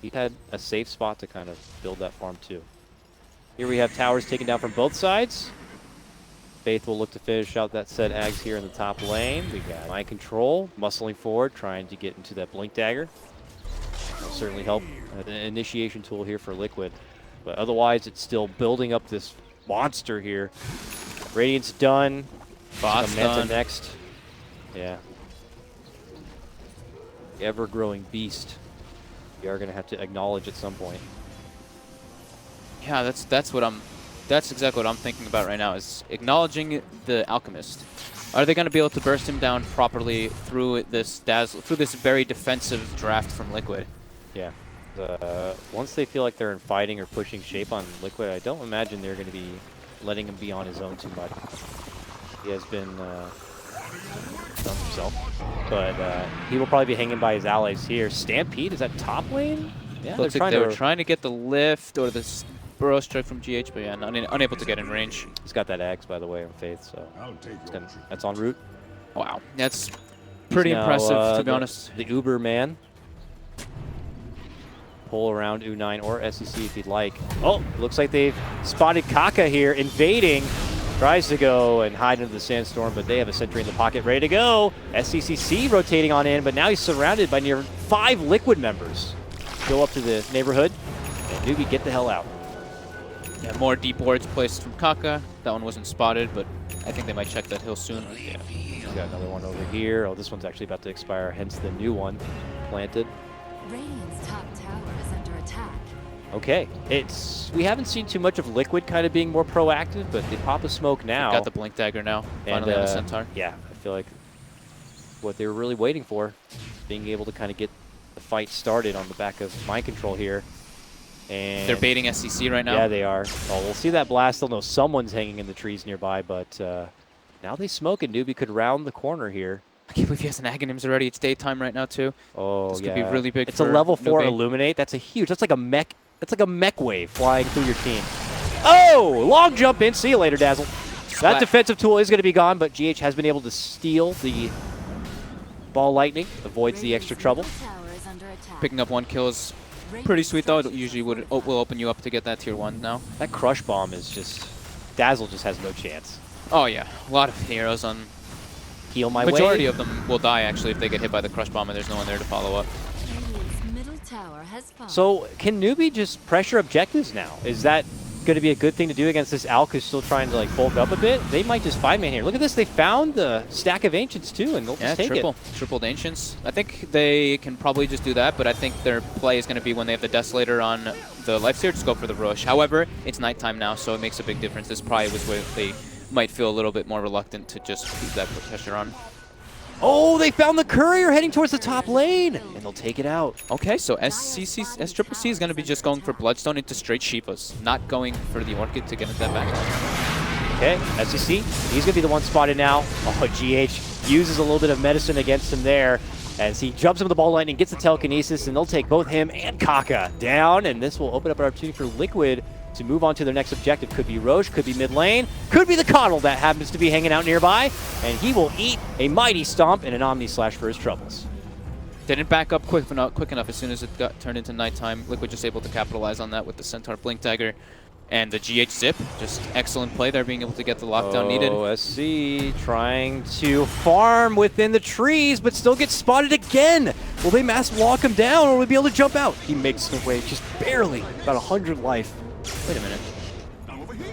A: he had a safe spot to kind of build that farm too. Here we have towers taken down from both sides. Faith will look to finish out that set Ags here in the top lane. We got Mind Control, muscling forward, trying to get into that Blink Dagger. That'll certainly help. An initiation tool here for Liquid. But otherwise, it's still building up this monster here. Radiant's done.
D: Bot's
A: Manta
D: done.
A: next. Yeah. Ever-growing beast. We are going to have to acknowledge at some point.
D: Yeah, that's exactly what I'm thinking about right now. Is acknowledging the Alchemist. Are they going to be able to burst him down properly through this very defensive draft from Liquid?
A: Yeah. Once they feel like they're in fighting or pushing shape on Liquid, I don't imagine they're going to be letting him be on his own too much. He has been done himself. But he will probably be hanging by his allies here. Stampede, is that top lane? Yeah,
D: Looks like they were trying to get the lift or the Burrow Strike from GH, but yeah, unable to get in range.
A: He's got that axe, by the way, on Faith, so that's en route.
D: Wow, that's pretty
A: He's now,
D: impressive, to be
A: the-
D: honest.
A: The Uber man. pull around U9 or SEC if you'd like. Oh, looks like they've spotted Kaka here, invading. Tries to go and hide into the sandstorm, but they have a sentry in the pocket ready to go. SCCC rotating on in, but now he's surrounded by near 5 Liquid members. Go up to the neighborhood, and Newbee get the hell out.
D: Yeah, more deep wards placed from Kaka. That one wasn't spotted, but I think they might check that hill soon.
A: Yeah. He's got another one over here. Oh, this one's actually about to expire, hence the new one planted.
C: Radiant's top tower is under attack.
A: Okay, we haven't seen too much of Liquid kind of being more proactive, but they pop a smoke now.
D: Got the blink dagger now.
A: And,
D: Finally on the Centaur.
A: Yeah, I feel like what they were really waiting for, being able to kind of get the fight started on the back of mind control here. And
D: they're baiting SCC right now.
A: Yeah, they are. Oh, we'll see that blast. They'll know someone's hanging in the trees nearby, but now they smoke, and Newbee could round the corner here.
D: I can't believe he has an Aghanims already. It's daytime right now too.
A: Oh,
D: this
A: yeah.
D: could be really big.
A: It's a level 4 Illuminate. That's a huge. That's like a mech. That's like a mech wave flying through your team. Oh, long jump in. See you later, Dazzle. That defensive tool is going to be gone, but GH has been able to steal the ball lightning, avoids the extra trouble.
D: Picking up 1 kill is pretty sweet though. It usually will open you up to get that tier 1 now.
A: That crush bomb is just, Dazzle just has no chance.
D: Oh yeah, a lot of heroes on.
A: Heal my
D: Majority
A: way.
D: of them will die actually if they get hit by the crush bomb and there's no one there to follow up.
A: So can Newbee just pressure objectives now? Is that going to be a good thing to do against this Alk who's still trying to like bulk up a bit? They might just 5-man here. Look at this. They found the stack of Ancients too, and they'll just take it.
D: Tripled Ancients. I think they can probably just do that, but I think their play is going to be when they have the Desolator on the Lifesteal, just go for the Rush. However, it's nighttime now, so it makes a big difference. This probably was where they might feel a little bit more reluctant to just keep that pressure on.
A: Oh, they found the courier heading towards the top lane, and they'll take it out.
D: Okay, so SCC is going to be just going for Bloodstone into straight Shivas, not going for the Orchid to get that back.
A: Okay, SCC, he's going to be the one spotted now. Oh, GH uses a little bit of medicine against him there as he jumps him with the ball lightning, gets the telekinesis, and they'll take both him and Kaka down, and this will open up an opportunity for Liquid to move on to their next objective. Could be Roche, could be mid lane, could be the Coddle that happens to be hanging out nearby, and he will eat a mighty stomp and an Omni Slash for his troubles.
D: Didn't back up quick enough as soon as it got turned into nighttime. Liquid just able to capitalize on that with the Centaur Blink Dagger and the GH Zip. Just excellent play there, being able to get the lockdown needed.
A: SC trying to farm within the trees, but still gets spotted again. Will they mass lock him down, or will he be able to jump out? He makes the way, just barely, about 100 life.
D: Wait a minute.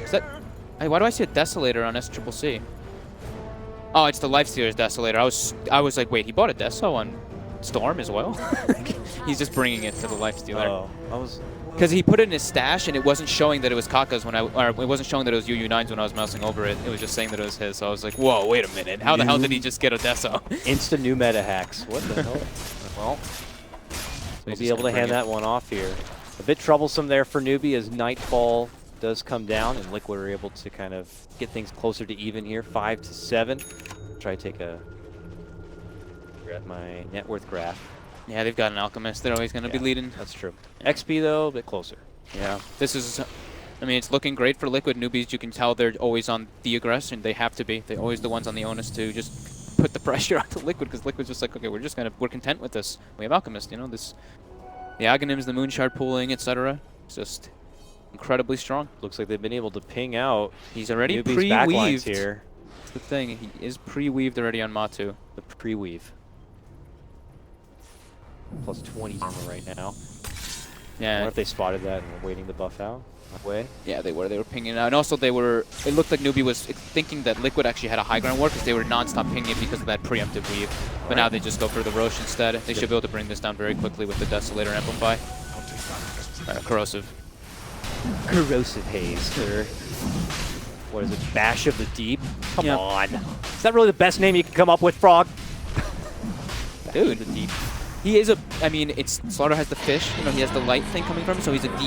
D: Is that... Hey, why do I see a Desolator on SCCC? Oh, it's the Lifestealer's Desolator. I was like, wait, he bought a Deso on Storm as well? He's just bringing it to the Lifestealer.
A: Oh, I was...
D: Because he put it in his stash, and it wasn't showing that it was Kaka's when or it wasn't showing that it was UU9's when I was mousing over it. It was just saying that it was his. So I was like, whoa, wait a minute. How the hell did he just get a Deso?
A: Insta new meta hacks. What the hell? Well, we'll be able to hand that one off here. A bit troublesome there for Newbee as Nightfall does come down, and Liquid are able to kind of get things closer to even here, 5-7. Try to take a grab my net worth graph.
D: Yeah, they've got an Alchemist. They're always going to be leading.
A: That's true. XP, though, a bit closer.
D: Yeah. This is... I mean, it's looking great for Liquid. Newbies, you can tell they're always on the aggression. They have to be. They're always the ones on the onus to just put the pressure onto Liquid, because Liquid's just like, okay, we're content with this. We have Alchemist, you know, this... The Aghanims, the Moonshard pooling, etc. It's just incredibly strong.
A: Looks like they've been able to ping out.
D: He's already pre-weaved here. That's the thing. He is pre-weaved already on Matu.
A: The pre-weave. Plus 20 armor right now.
D: Yeah.
A: I wonder if they spotted that and were waiting to buff out that way.
D: Yeah, they were. They were pinging out. And also they were... It looked like Newbee was thinking that Liquid actually had a high ground ward because they were non-stop pinging it because of that preemptive weave. But now they just go for the Roche instead. They should be able to bring this down very quickly with the Desolator Amplify. Corrosive.
A: Corrosive haze. Or what is it? Bash of the Deep? Come on. Is that really the best name you can come up with, Frog?
D: Dude. The Deep. He is a... I mean, it's... Slaughter has the fish. You know, he has the light thing coming from him, so he's a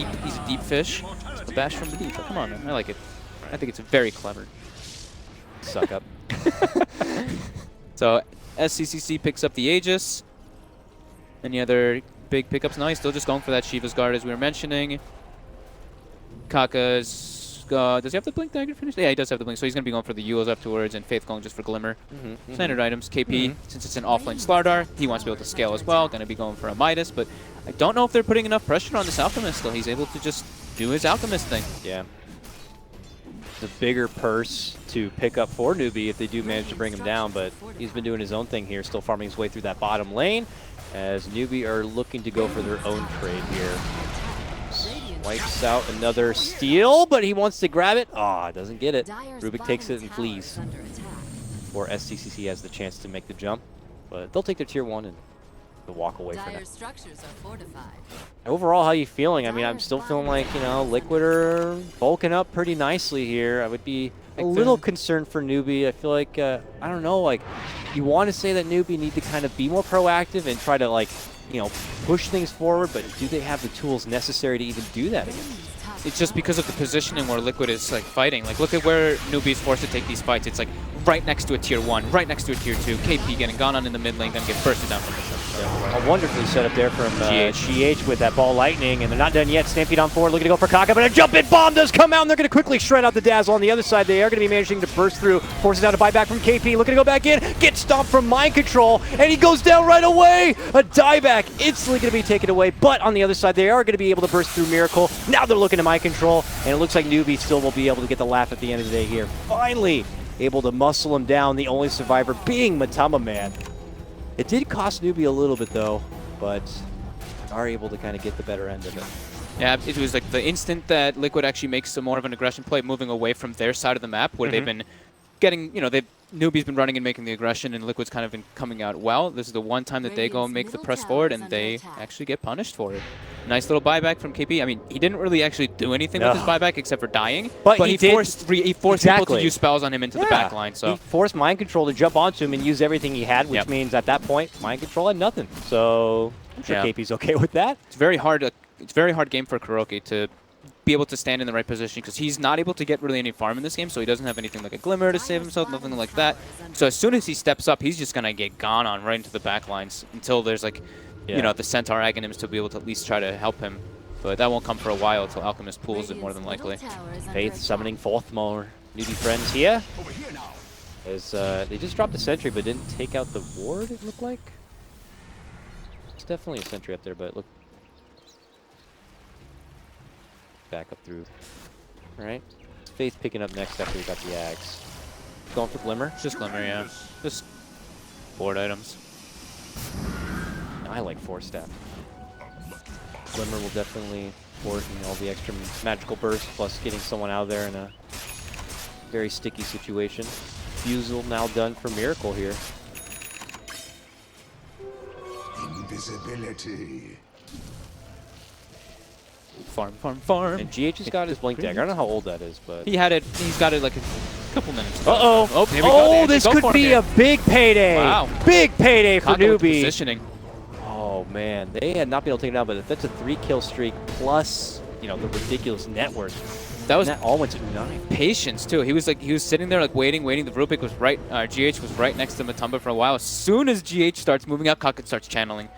D: deep fish. A bash from the deep. Oh, come on, man. I like it. I think it's very clever.
A: Suck up.
D: So, SCCC picks up the Aegis. Any other big pickups? No, he's still just going for that Shiva's Guard, as we were mentioning. Kaka's... does he have the Blink Dagger finished? Yeah, he does have the Blink, so he's going to be going for the Yules afterwards, and Faith going just for Glimmer. Standard items. KP, since it's an offlane Slardar, he wants to be able to scale as well. Going to be going for a Midas, but I don't know if they're putting enough pressure on this Alchemist, though. He's able to just do his Alchemist thing.
A: Yeah. The bigger purse to pick up for Newbee if they do manage to bring him down, but he's been doing his own thing here, still farming his way through that bottom lane, as Newbee are looking to go for their own trade here. Wipes out another steal, but he wants to grab it. Ah, doesn't get it. Rubik takes it and flees. Or SCCC has the chance to make the jump, but they'll take their tier 1 and they'll walk away from it. Overall, how you feeling? I mean, I'm still feeling like, you know, Liquid are bulking up pretty nicely here. I would be a little concerned for Newbee. I feel like, I don't know, like, you want to say that Newbee need to kind of be more proactive and try to, like, you know, push things forward, but do they have the tools necessary to even do that again?
D: It's just because of the positioning where Liquid is like fighting. Like, look at where Newbee's forced to take these fights. It's like right next to a tier 1, right next to a tier 2. KP getting gone on in the mid lane, gonna get bursted down from the center.
A: A wonderfully set up there from GH with that ball lightning, and they're not done yet. Stampede on forward, looking to go for Kaka, but a jump-in bomb does come out, and they're going to quickly shred out the Dazzle. On the other side, they are going to be managing to burst through, forces out a buyback from KP, looking to go back in, get stomped from Mind Control, and he goes down right away! A dieback instantly going to be taken away, but on the other side, they are going to be able to burst through Miracle. Now they're looking to Mind Control, and it looks like Newbee still will be able to get the laugh at the end of the day here. Finally able to muscle him down, the only survivor being Matama Man. It did cost Newbee a little bit, though, but are able to kind of get the better end of it.
D: Yeah, it was like the instant that Liquid actually makes some more of an aggression play, moving away from their side of the map, where they've been getting, you know, Newbee's been running and making the aggression, and Liquid's kind of been coming out well. This is the one time that they go and make the press forward, and they actually get punished for it. Nice little buyback from KP. I mean, he didn't really actually do anything with his buyback except for dying, but he forced people to use spells on him into the back line. So
A: he forced Mind Control to jump onto him and use everything he had, which means at that point, Mind Control had nothing. So I'm sure KP's okay with that.
D: It's very hard. It's a very hard game for Kuroki to be able to stand in the right position, because he's not able to get really any farm in this game, so he doesn't have anything like a Glimmer to save himself, nothing like that. So as soon as he steps up, he's just going to get gone on right into the back lines until there's like, you know, the Centaur Aghanims to be able to at least try to help him. But that won't come for a while until Alchemist pulls it more than likely.
A: Faith summoning forth more Newbee friends here. As they just dropped a sentry but didn't take out the ward, it looked like. It's definitely a sentry up there, but look. Back up through. Alright. Faith picking up next after we got the Ags. Going for Glimmer?
D: Just Glimmer, yeah. Just board items.
A: I like Force Staff. Glimmer will definitely support, you know, all the extra magical burst, plus getting someone out of there in a very sticky situation. Fusel now done for Miracle here.
E: Invisibility.
D: Farm, farm, farm.
A: And GH has got his Blink Dagger. I don't know how old that is, but...
D: He had it, he's got it like a couple minutes ago.
A: Uh-oh.
D: Oh, here we go.
A: Oh, this could be a big payday.
D: Wow.
A: Big payday for Newbee.
D: Positioning.
A: Oh, man. They had not been able to take it down, but if that's a 3-kill streak plus, you know, the ridiculous net worth.
D: That was
A: that all went to Unai.
D: Patience, too. He was sitting there like waiting. The Rubik was right, GH was right next to Matumba for a while. As soon as GH starts moving out, Kakut starts channeling.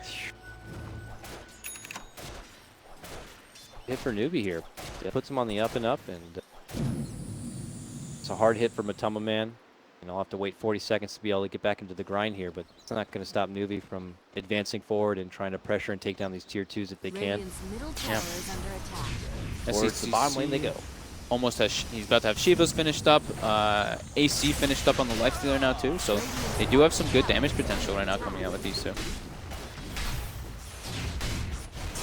A: Hit for Newbee here. It puts him on the up and up, and it's a hard hit for Matuma Man. And I'll have to wait 40 seconds to be able to get back into the grind here, but it's not going to stop Newbee from advancing forward and trying to pressure and take down these tier 2s if they can.
C: Yeah.
A: Towards the bottom lane they go.
D: Almost has, he's about to have Shivas finished up, AC finished up on the lifestealer now too, so they do have some good damage potential right now coming out with these two.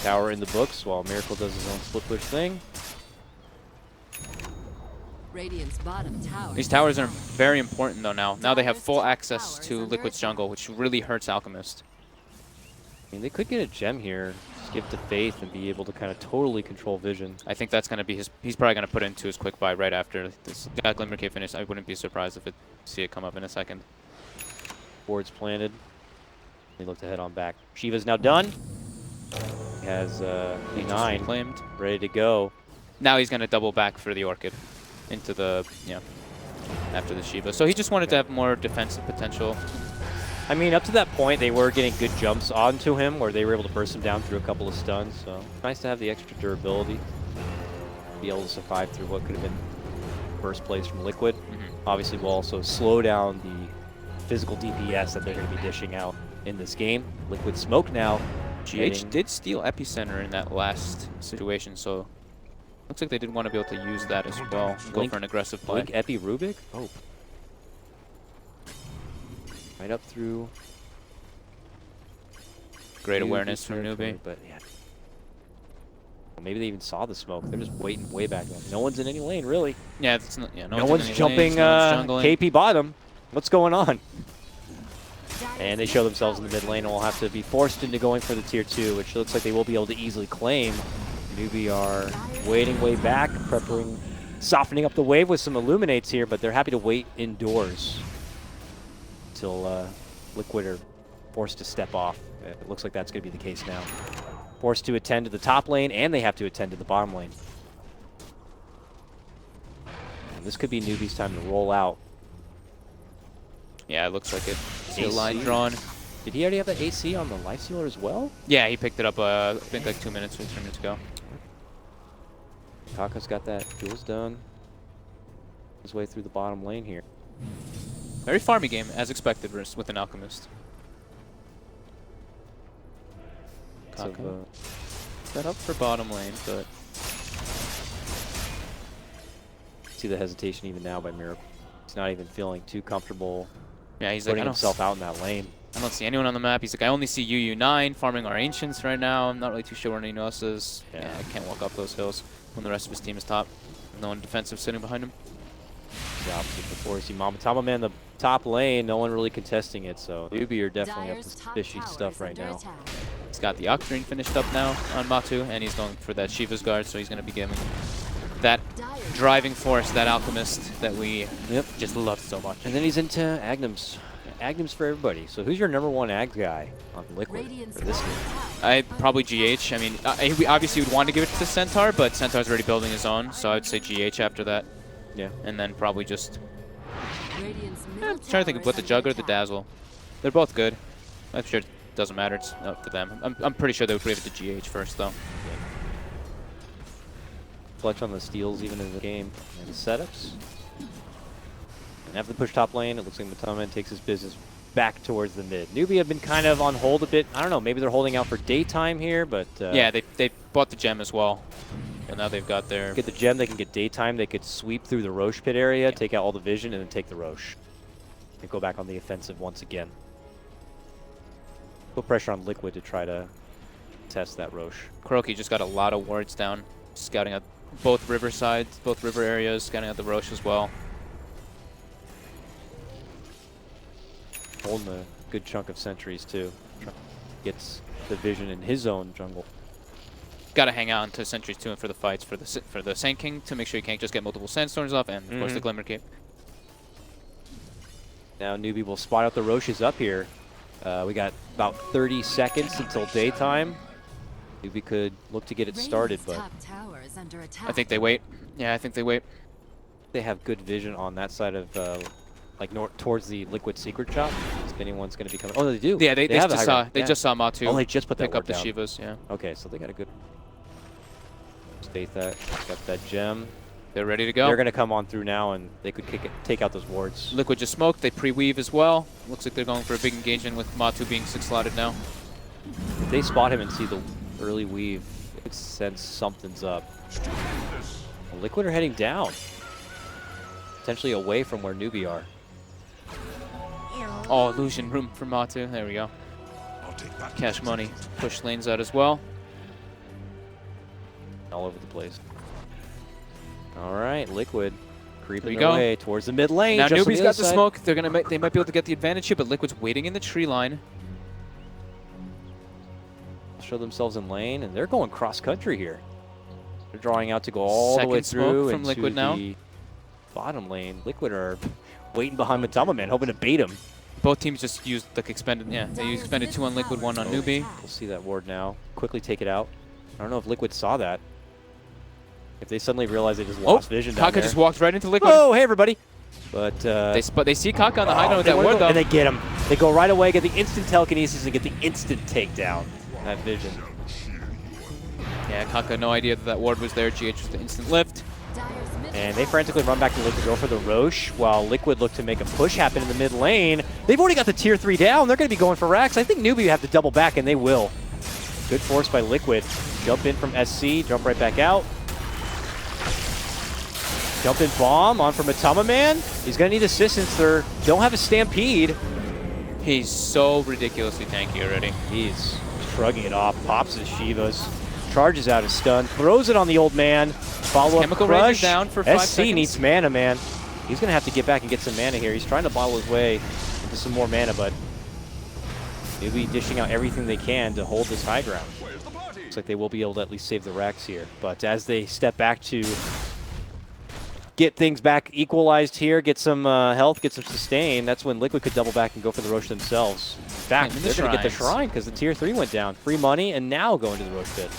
A: Tower in the books while Miracle does his own split push thing.
C: Radiant's bottom tower.
D: These towers are very important though now. Now they have full access to Liquid's jungle, which really hurts Alchemist.
A: I mean, they could get a gem here, just give it to Faith and be able to kind of totally control vision.
D: I think that's going to be his, he's probably going to put it into his quick buy right after this Glimmer Cave finish. I wouldn't be surprised if see it come up in a second.
A: Board's planted. They look to head on back. Shiva's now done. He has E9
D: claimed,
A: ready to go.
D: Now he's going to double back for the Orchid into the, after the Shiva. So he just wanted to have more defensive potential.
A: I mean, up to that point, they were getting good jumps onto him where they were able to burst him down through a couple of stuns. So nice to have the extra durability. Be able to survive through what could have been first place from Liquid. Obviously, will also slow down the physical DPS that they're going to be dishing out in this game. Liquid Smoke now
D: GH did steal Epicenter in that last situation, so looks like they did want to be able to use that as well. Go for an aggressive play.
A: Blink Epi Rubik? Oh. Right up through.
D: Great awareness from Newbee.
A: But yeah. Well, maybe they even saw the smoke. They're just waiting way back there. No one's in any lane, really.
D: Yeah, it's not, yeah,
A: No one's jumping KP bottom. What's going on? And they show themselves in the mid lane and will have to be forced into going for the tier 2, which looks like they will be able to easily claim. Newbee are waiting way back, preparing, softening up the wave with some illuminates here, but they're happy to wait indoors until Liquid are forced to step off. It looks like that's going to be the case now. Forced to attend to the top lane, and they have to attend to the bottom lane. And this could be Newbee's time to roll out.
D: Yeah, it looks like it. See a line drawn.
A: Did he already have the AC on the Life Stealer as well?
D: Yeah, he picked it up, I think, like 2 minutes or 3 minutes ago.
A: Kaka's got that. Duel's done. His way through the bottom lane here.
D: Very farmy game, as expected, with an Alchemist. Kaka. Set up for bottom lane, but...
A: See the hesitation even now by Miracle. He's not even feeling too comfortable.
D: Yeah, he's
A: putting
D: like,
A: himself out in that lane.
D: I don't see anyone on the map. He's like, I only see UU9 farming our Ancients right now. I'm not really too sure where anyone else is. Yeah, I can't walk up those hills when the rest of his team is top. No one defensive sitting behind him.
A: The opposite before you see Mamatama Man, the top lane, no one really contesting it, so Newbee are definitely up to fishy stuff right now.
D: He's got the Octarine finished up now on Matu, and he's going for that Shiva's Guard, so he's going to be giving that driving force, that Alchemist that we just love so much.
A: And then he's into Agnem's. Agnem's for everybody. So who's your #1 Ag guy on Liquid for this game?
D: Probably GH. I mean, we obviously would want to give it to Centaur, but Centaur's already building his own, so I would say GH after that.
A: Yeah.
D: And then probably just... I'm trying to think of what the Jug or the Dazzle. They're both good. I'm sure it doesn't matter. It's up to them. I'm pretty sure they would give it to GH first, though.
A: Yeah. Clutch on the steals even in the game. And the setups. And after the push top lane, it looks like Matama takes his business back towards the mid. Newbee have been kind of on hold a bit. I don't know, maybe they're holding out for daytime here, but...
D: yeah, they bought the gem as well. And now they've got their...
A: Get the gem, they can get daytime, they could sweep through the Roche pit area, take out all the vision, and then take the Roche. And go back on the offensive once again. Put pressure on Liquid to try to test that Roche.
D: Kuroki just got a lot of wards down, scouting out both river sides, both river areas, scouting out the Roche as well.
A: Holding a good chunk of sentries too. Gets the vision in his own jungle.
D: Got to hang out until sentries too, and for the fights for the Sand King to make sure you can't just get multiple Sandstorms off, and of course the Glimmer Cape.
A: Now Newbee will spot out the Roches up here. We got about 30 seconds until daytime. Newbee could look to get it started, but
D: I think they wait. Yeah, I think they wait.
A: They have good vision on that side of like north towards the Liquid secret shop. If anyone's going to be coming. Oh, they do.
D: Yeah, they just saw Matu.
A: Oh, they just put that
D: pick up the
A: down.
D: Shivas. Yeah.
A: Okay, so they got a good. State that. Got that gem.
D: They're ready to go.
A: They're going to come on through now, and they could take out those wards.
D: Liquid just smoked. They pre-weave as well. Looks like they're going for a big engagement with Matu being 6-slotted now.
A: If they spot him and see the early weave, it sense something's up. Well, Liquid are heading down. Potentially away from where Newbee are.
D: Oh, illusion room for Matu. There we go. Cash money. Push lanes out as well.
A: All over the place. All right, Liquid creeping their way towards the mid lane.
D: Now Newbee's got the smoke. They might be able to get the advantage here, but Liquid's waiting in the tree line.
A: Show themselves in lane, and they're going cross country here. They're drawing out to go all the way through
D: from
A: into
D: Liquid now.
A: The bottom lane. Liquid are waiting behind Matama Man, hoping to bait him.
D: Both teams just used like expended. Yeah, they expended 2 on Liquid, 1 on Newbee.
A: We'll see that ward now. Quickly take it out. I don't know if Liquid saw that. If they suddenly realize they just lost vision down
D: Kaka
A: there.
D: just walked right into Liquid.
A: Oh, hey everybody! But
D: they see Kaka on the high note with that ward though,
A: and they get him. They go right away, get the instant telekinesis, and get the instant takedown. That vision.
D: Yeah, Kaka no idea that ward was there. GH was the instant lift.
A: And they frantically run back to Liquid, go for the Roche, while Liquid look to make a push happen in the mid lane. They've already got the tier 3 down. They're going to be going for racks. I think Newbee have to double back, and they will. Good force by Liquid. Jump in from SC, jump right back out. Jump in bomb on from Atama Man. He's gonna need assistance. They don't have a stampede.
D: He's so ridiculously tanky already.
A: He's shrugging it off, pops his Shivas, charges out his stun, throws it on the old man. Follow up
D: Chemical Rain
A: crush.
D: is down for 5
A: SC
D: seconds.
A: needs mana, man. He's gonna have to get back and get some mana here. He's trying to bottle his way into some more mana, but Newbee dishing out everything they can to hold this high ground. Looks like they will be able to at least save the Rex here. But as they step back to get things back equalized here, get some health, get some sustain, that's when Liquid could double back and go for the Roche themselves. In fact,
D: And
A: they're
D: the
A: going to get the
D: shrines.
A: Shrine because the Tier 3 went down. Free money, and now going to the Roche pit.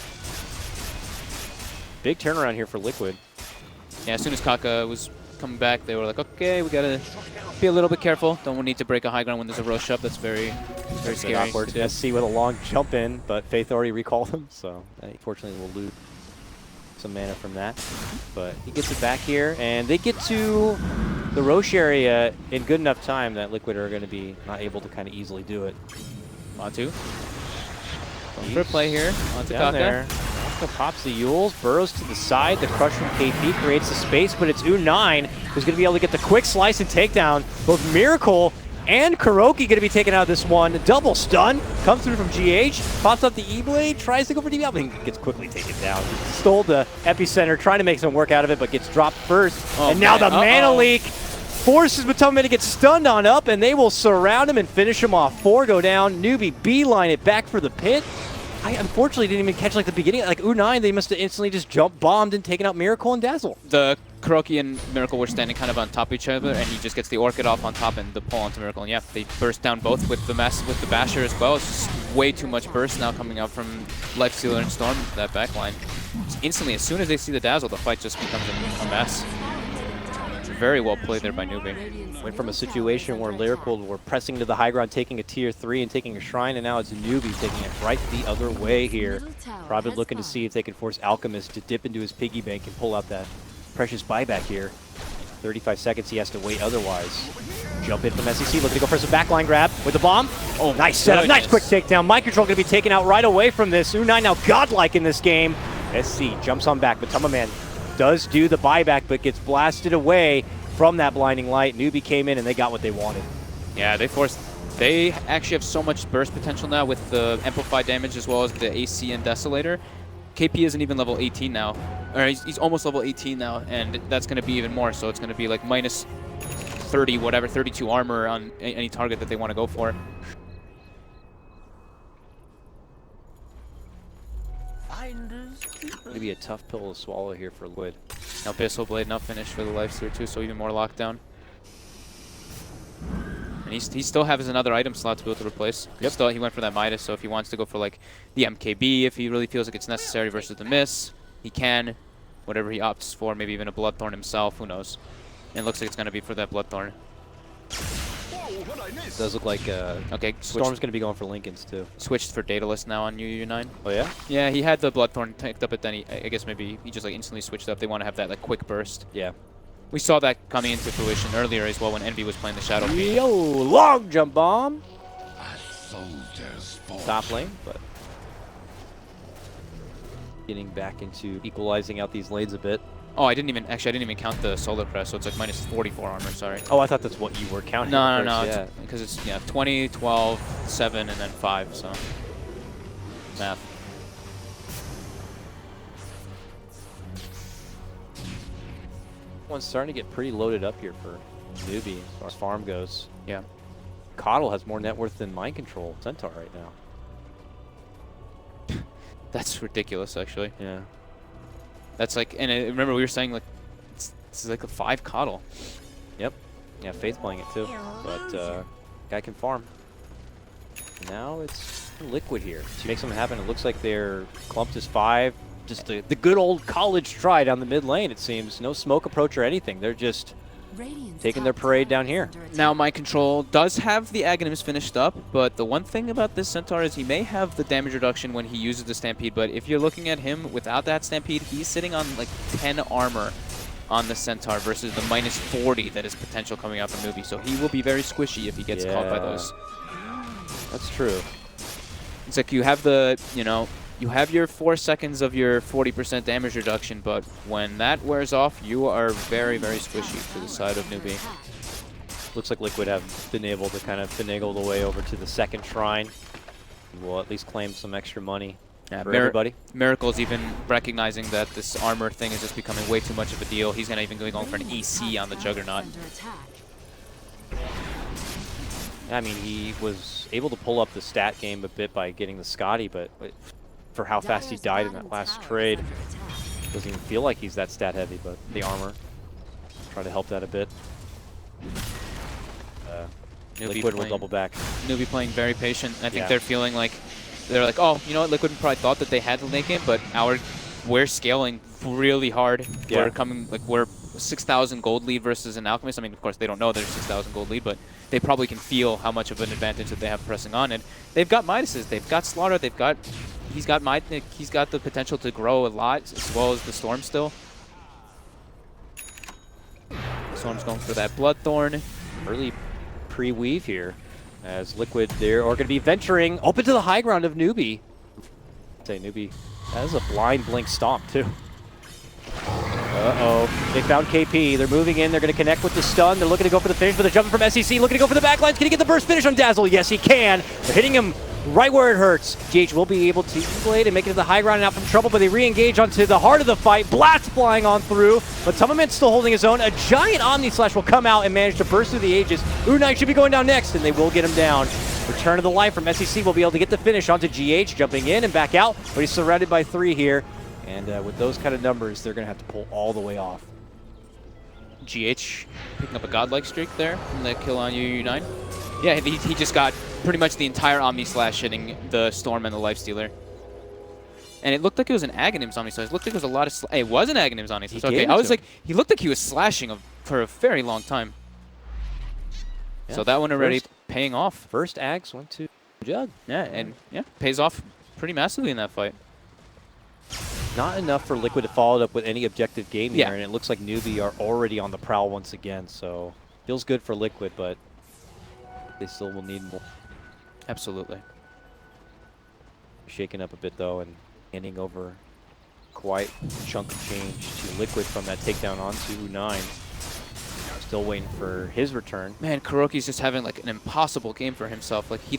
A: Big turnaround here for Liquid.
D: Yeah, as soon as Kaka was coming back, they were like, okay, we gotta be a little bit careful. Don't need to break a high ground when there's a Roche up. That's very scary.
A: Awkward.
D: to do.
A: SC with a long jump in, but Faith already recalled him, so unfortunately we'll lose some mana from that. But he gets it back here, and they get to the Roche area in good enough time that Liquid are going to be not able to kind of easily do it.
D: bo2. Going for a play here. Onto
A: Down
D: Kaka.
A: there. Kaka pops the Yules, burrows to the side. The crush from KP creates the space, but it's U9 who's going to be able to get the quick slice and takedown. Both Miracle and Kuroki going to be taken out of this one. Double stun comes through from GH, pops up the E-Blade, tries to go for DB, but he gets quickly taken down. Stole the epicenter, trying to make some work out of it, but gets dropped first.
D: Oh,
A: and now
D: man.
A: the mana leak forces Matoma to get stunned on up, and they will surround him and finish him off. 4 go down. Newbee beeline it back for the pit. I unfortunately didn't even catch like the beginning. Like U9, they must have instantly just jump bombed and taken out Miracle and Dazzle.
D: The Kuroki and Miracle were standing kind of on top of each other, and he just gets the Orchid off on top and the pull onto Miracle. And yeah, they burst down both with the Basher as well. It's just way too much burst now coming out from Lifestealer and Storm, that backline. Just instantly, as soon as they see the Dazzle, the fight just becomes a mess. Very well played there by Newbee.
A: Went from a situation where Lyrical were pressing to the high ground, taking a Tier 3 and taking a Shrine, and now it's Newbee taking it right the other way here. Probably looking to see if they can force Alchemist to dip into his piggy bank and pull out that precious buyback here. 35 seconds he has to wait otherwise. Jump in from SEC, looking to go for some backline grab with the bomb. Oh, nice setup, nice quick takedown. Mind Control going to be taken out right away from this. U9 now godlike in this game. SC jumps on back, but Tama Man does do the buyback, but gets blasted away from that blinding light. Newbee came in and they got what they wanted.
D: Yeah, they actually have so much burst potential now with the amplified damage as well as the AC and Desolator. KP isn't even level 18 now, or he's almost level 18 now, and that's going to be even more. So it's going to be like minus 30, whatever, 32 armor on any target that they want to go for.
A: Maybe a tough pill to swallow here for Liquid.
D: Now Abyssal Blade now finished for the Lifestealer too, so even more lockdown. And he still has another item slot to be able to replace.
A: Yep.
D: He went for that Midas, so if he wants to go for like the MKB, if he really feels like it's necessary versus the Miss, he can. Whatever he opts for, maybe even a Bloodthorn himself, who knows. And it looks like it's going to be for that Bloodthorn.
A: It does look like
D: Okay,
A: Storm's going to be going for Lincoln's too.
D: switched for Daedalus now on U9.
A: Oh yeah?
D: Yeah, he had the Bloodthorn tanked up, but then I guess maybe he just like instantly switched up. They want to have that like quick burst.
A: Yeah.
D: We saw that coming into fruition earlier as well when Envy was playing the Shadow Fiend.
A: Yo, long jump bomb. Top lane, but getting back into equalizing out these lanes a bit.
D: Oh, I didn't even count the Solar Press, so it's like minus 44 armor, sorry.
A: Oh, I thought that's what you were counting.
D: No,
A: Yeah.
D: because it's 20, 12, 7, and then 5, so math.
A: One's starting to get pretty loaded up here for Newbie as far as farm goes.
D: Yeah.
A: Coddle has more net worth than Mind Control Centaur right now.
D: That's ridiculous, actually.
A: Yeah.
D: That's like, and remember we were saying like, it's like a 5 Coddle.
A: Yep. Yeah, Faith playing it too. But guy can farm. Now it's Liquid here. To make something happen, it looks like they're clumped as 5. Just the good old college try down the mid lane, it seems. No smoke approach or anything. They're just taking their parade down here.
D: Now Mind Control does have the Aghanim's finished up, but the one thing about this Centaur is he may have the damage reduction when he uses the Stampede, but if you're looking at him without that Stampede, he's sitting on like 10 armor on the Centaur versus the minus 40 that is potential coming out from Newbee, so he will be very squishy if he gets caught by those.
A: That's true.
D: It's like you have the, you have your 4 seconds of your 40% damage reduction, but when that wears off, you are very, very squishy to the side of Newbee.
A: Looks like Liquid have been able to kind of finagle the way over to the second shrine. We'll at least claim some extra money for everybody.
D: Miracle's even recognizing that this armor thing is just becoming way too much of a deal. He's gonna even be going for an EC on the Juggernaut.
A: I mean, he was able to pull up the stat game a bit by getting the Scotty, but for how fast he died in that last trade, doesn't even feel like he's that stat heavy, but the armor, try to help that a bit. Liquid will double back.
D: Newbee playing very patient. I think they're feeling like, they're like, oh, you know what, Liquid probably thought that they had the late game, but we're scaling really hard.
A: Yeah.
D: We're 6,000 gold lead versus an Alchemist. I mean, of course, they don't know there's 6,000 gold lead, but they probably can feel how much of an advantage that they have pressing on. And they've got Midas's, they've got Slaughter, he's got the potential to grow a lot, as well as the Storm still. Storm's going for that Bloodthorn.
A: Early pre-weave here, as Liquid there are going to be venturing open to the high ground of Newbee. Say Newbee has a blind blink stomp too. Uh-oh, they found KP. They're moving in. They're going to connect with the stun. They're looking to go for the finish, but they're jumping from SEC, looking to go for the backlines. Can he get the burst finish on Dazzle? Yes, he can. They're hitting him right where it hurts. GH will be able to blade and make it to the high ground and out from trouble, but they re-engage onto the heart of the fight. Blast flying on through, but Tummaman's still holding his own. A giant Omni Slash will come out and manage to burst through the ages. U9 should be going down next, and they will get him down. Return of the life from SEC will be able to get the finish onto GH, jumping in and back out, but he's surrounded by 3 here. And with those kind of numbers, they're going to have to pull all the way off.
D: GH picking up a godlike streak there from the kill on UU9. Yeah, he just got pretty much the entire Omni Slash hitting the Storm and the Lifestealer. And it looked like it was an Aghanim's Omni Slash. It looked like it was a lot of it was an Aghanim's Omni Slash. Okay, I was like, he looked like he was slashing for a very long time. Yeah, so that one already paying off.
A: First Ags went to Jug.
D: Yeah, and pays off pretty massively in that fight.
A: Not enough for Liquid to follow it up with any objective game here, and it looks like Newbee are already on the prowl once again, so feels good for Liquid, but they still will need more.
D: Absolutely.
A: Shaking up a bit, though, and handing over quite a chunk of change to Liquid from that takedown onto U9. Still waiting for his return.
D: Man, Kuroki's just having like an impossible game for himself. Like he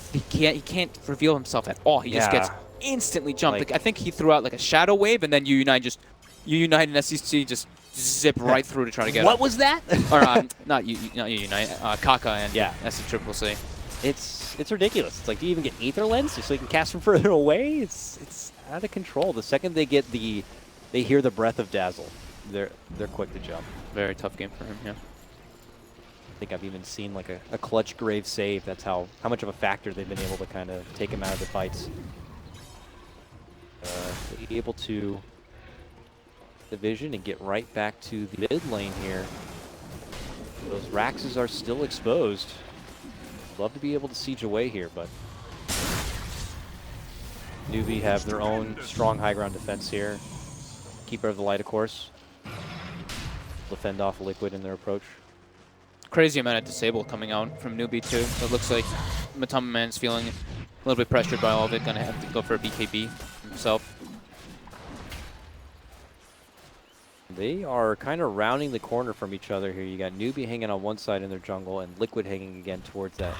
D: can't reveal himself at all. He just gets instantly jumped. Like, I think he threw out like a shadow wave, and then UU9 and SEC just zip right through to try to get
A: What
D: him.
A: was that?
D: Or not UU9, Kaka and SC.
A: It's ridiculous. It's like, do you even get Aether Lens so you can cast from further away? It's out of control. The second they hear the breath of Dazzle, they're quick to jump.
D: Very tough game for him. Yeah.
A: I think I've even seen like a clutch grave save. That's how much of a factor they've been able to kind of take him out of the fights. Be able to division and get right back to the mid lane here. Those Raxes are still exposed. Love to be able to siege away here, but Newbee have their own strong high ground defense here. Keeper of the Light, of course. Defend off Liquid in their approach.
D: Crazy amount of disable coming out from Newbee too. So it looks like Tummaman's feeling a little bit pressured by all of it. Gonna have to go for a BKB himself.
A: They are kind of rounding the corner from each other here. You got Newbee hanging on one side in their jungle and Liquid hanging again towards that.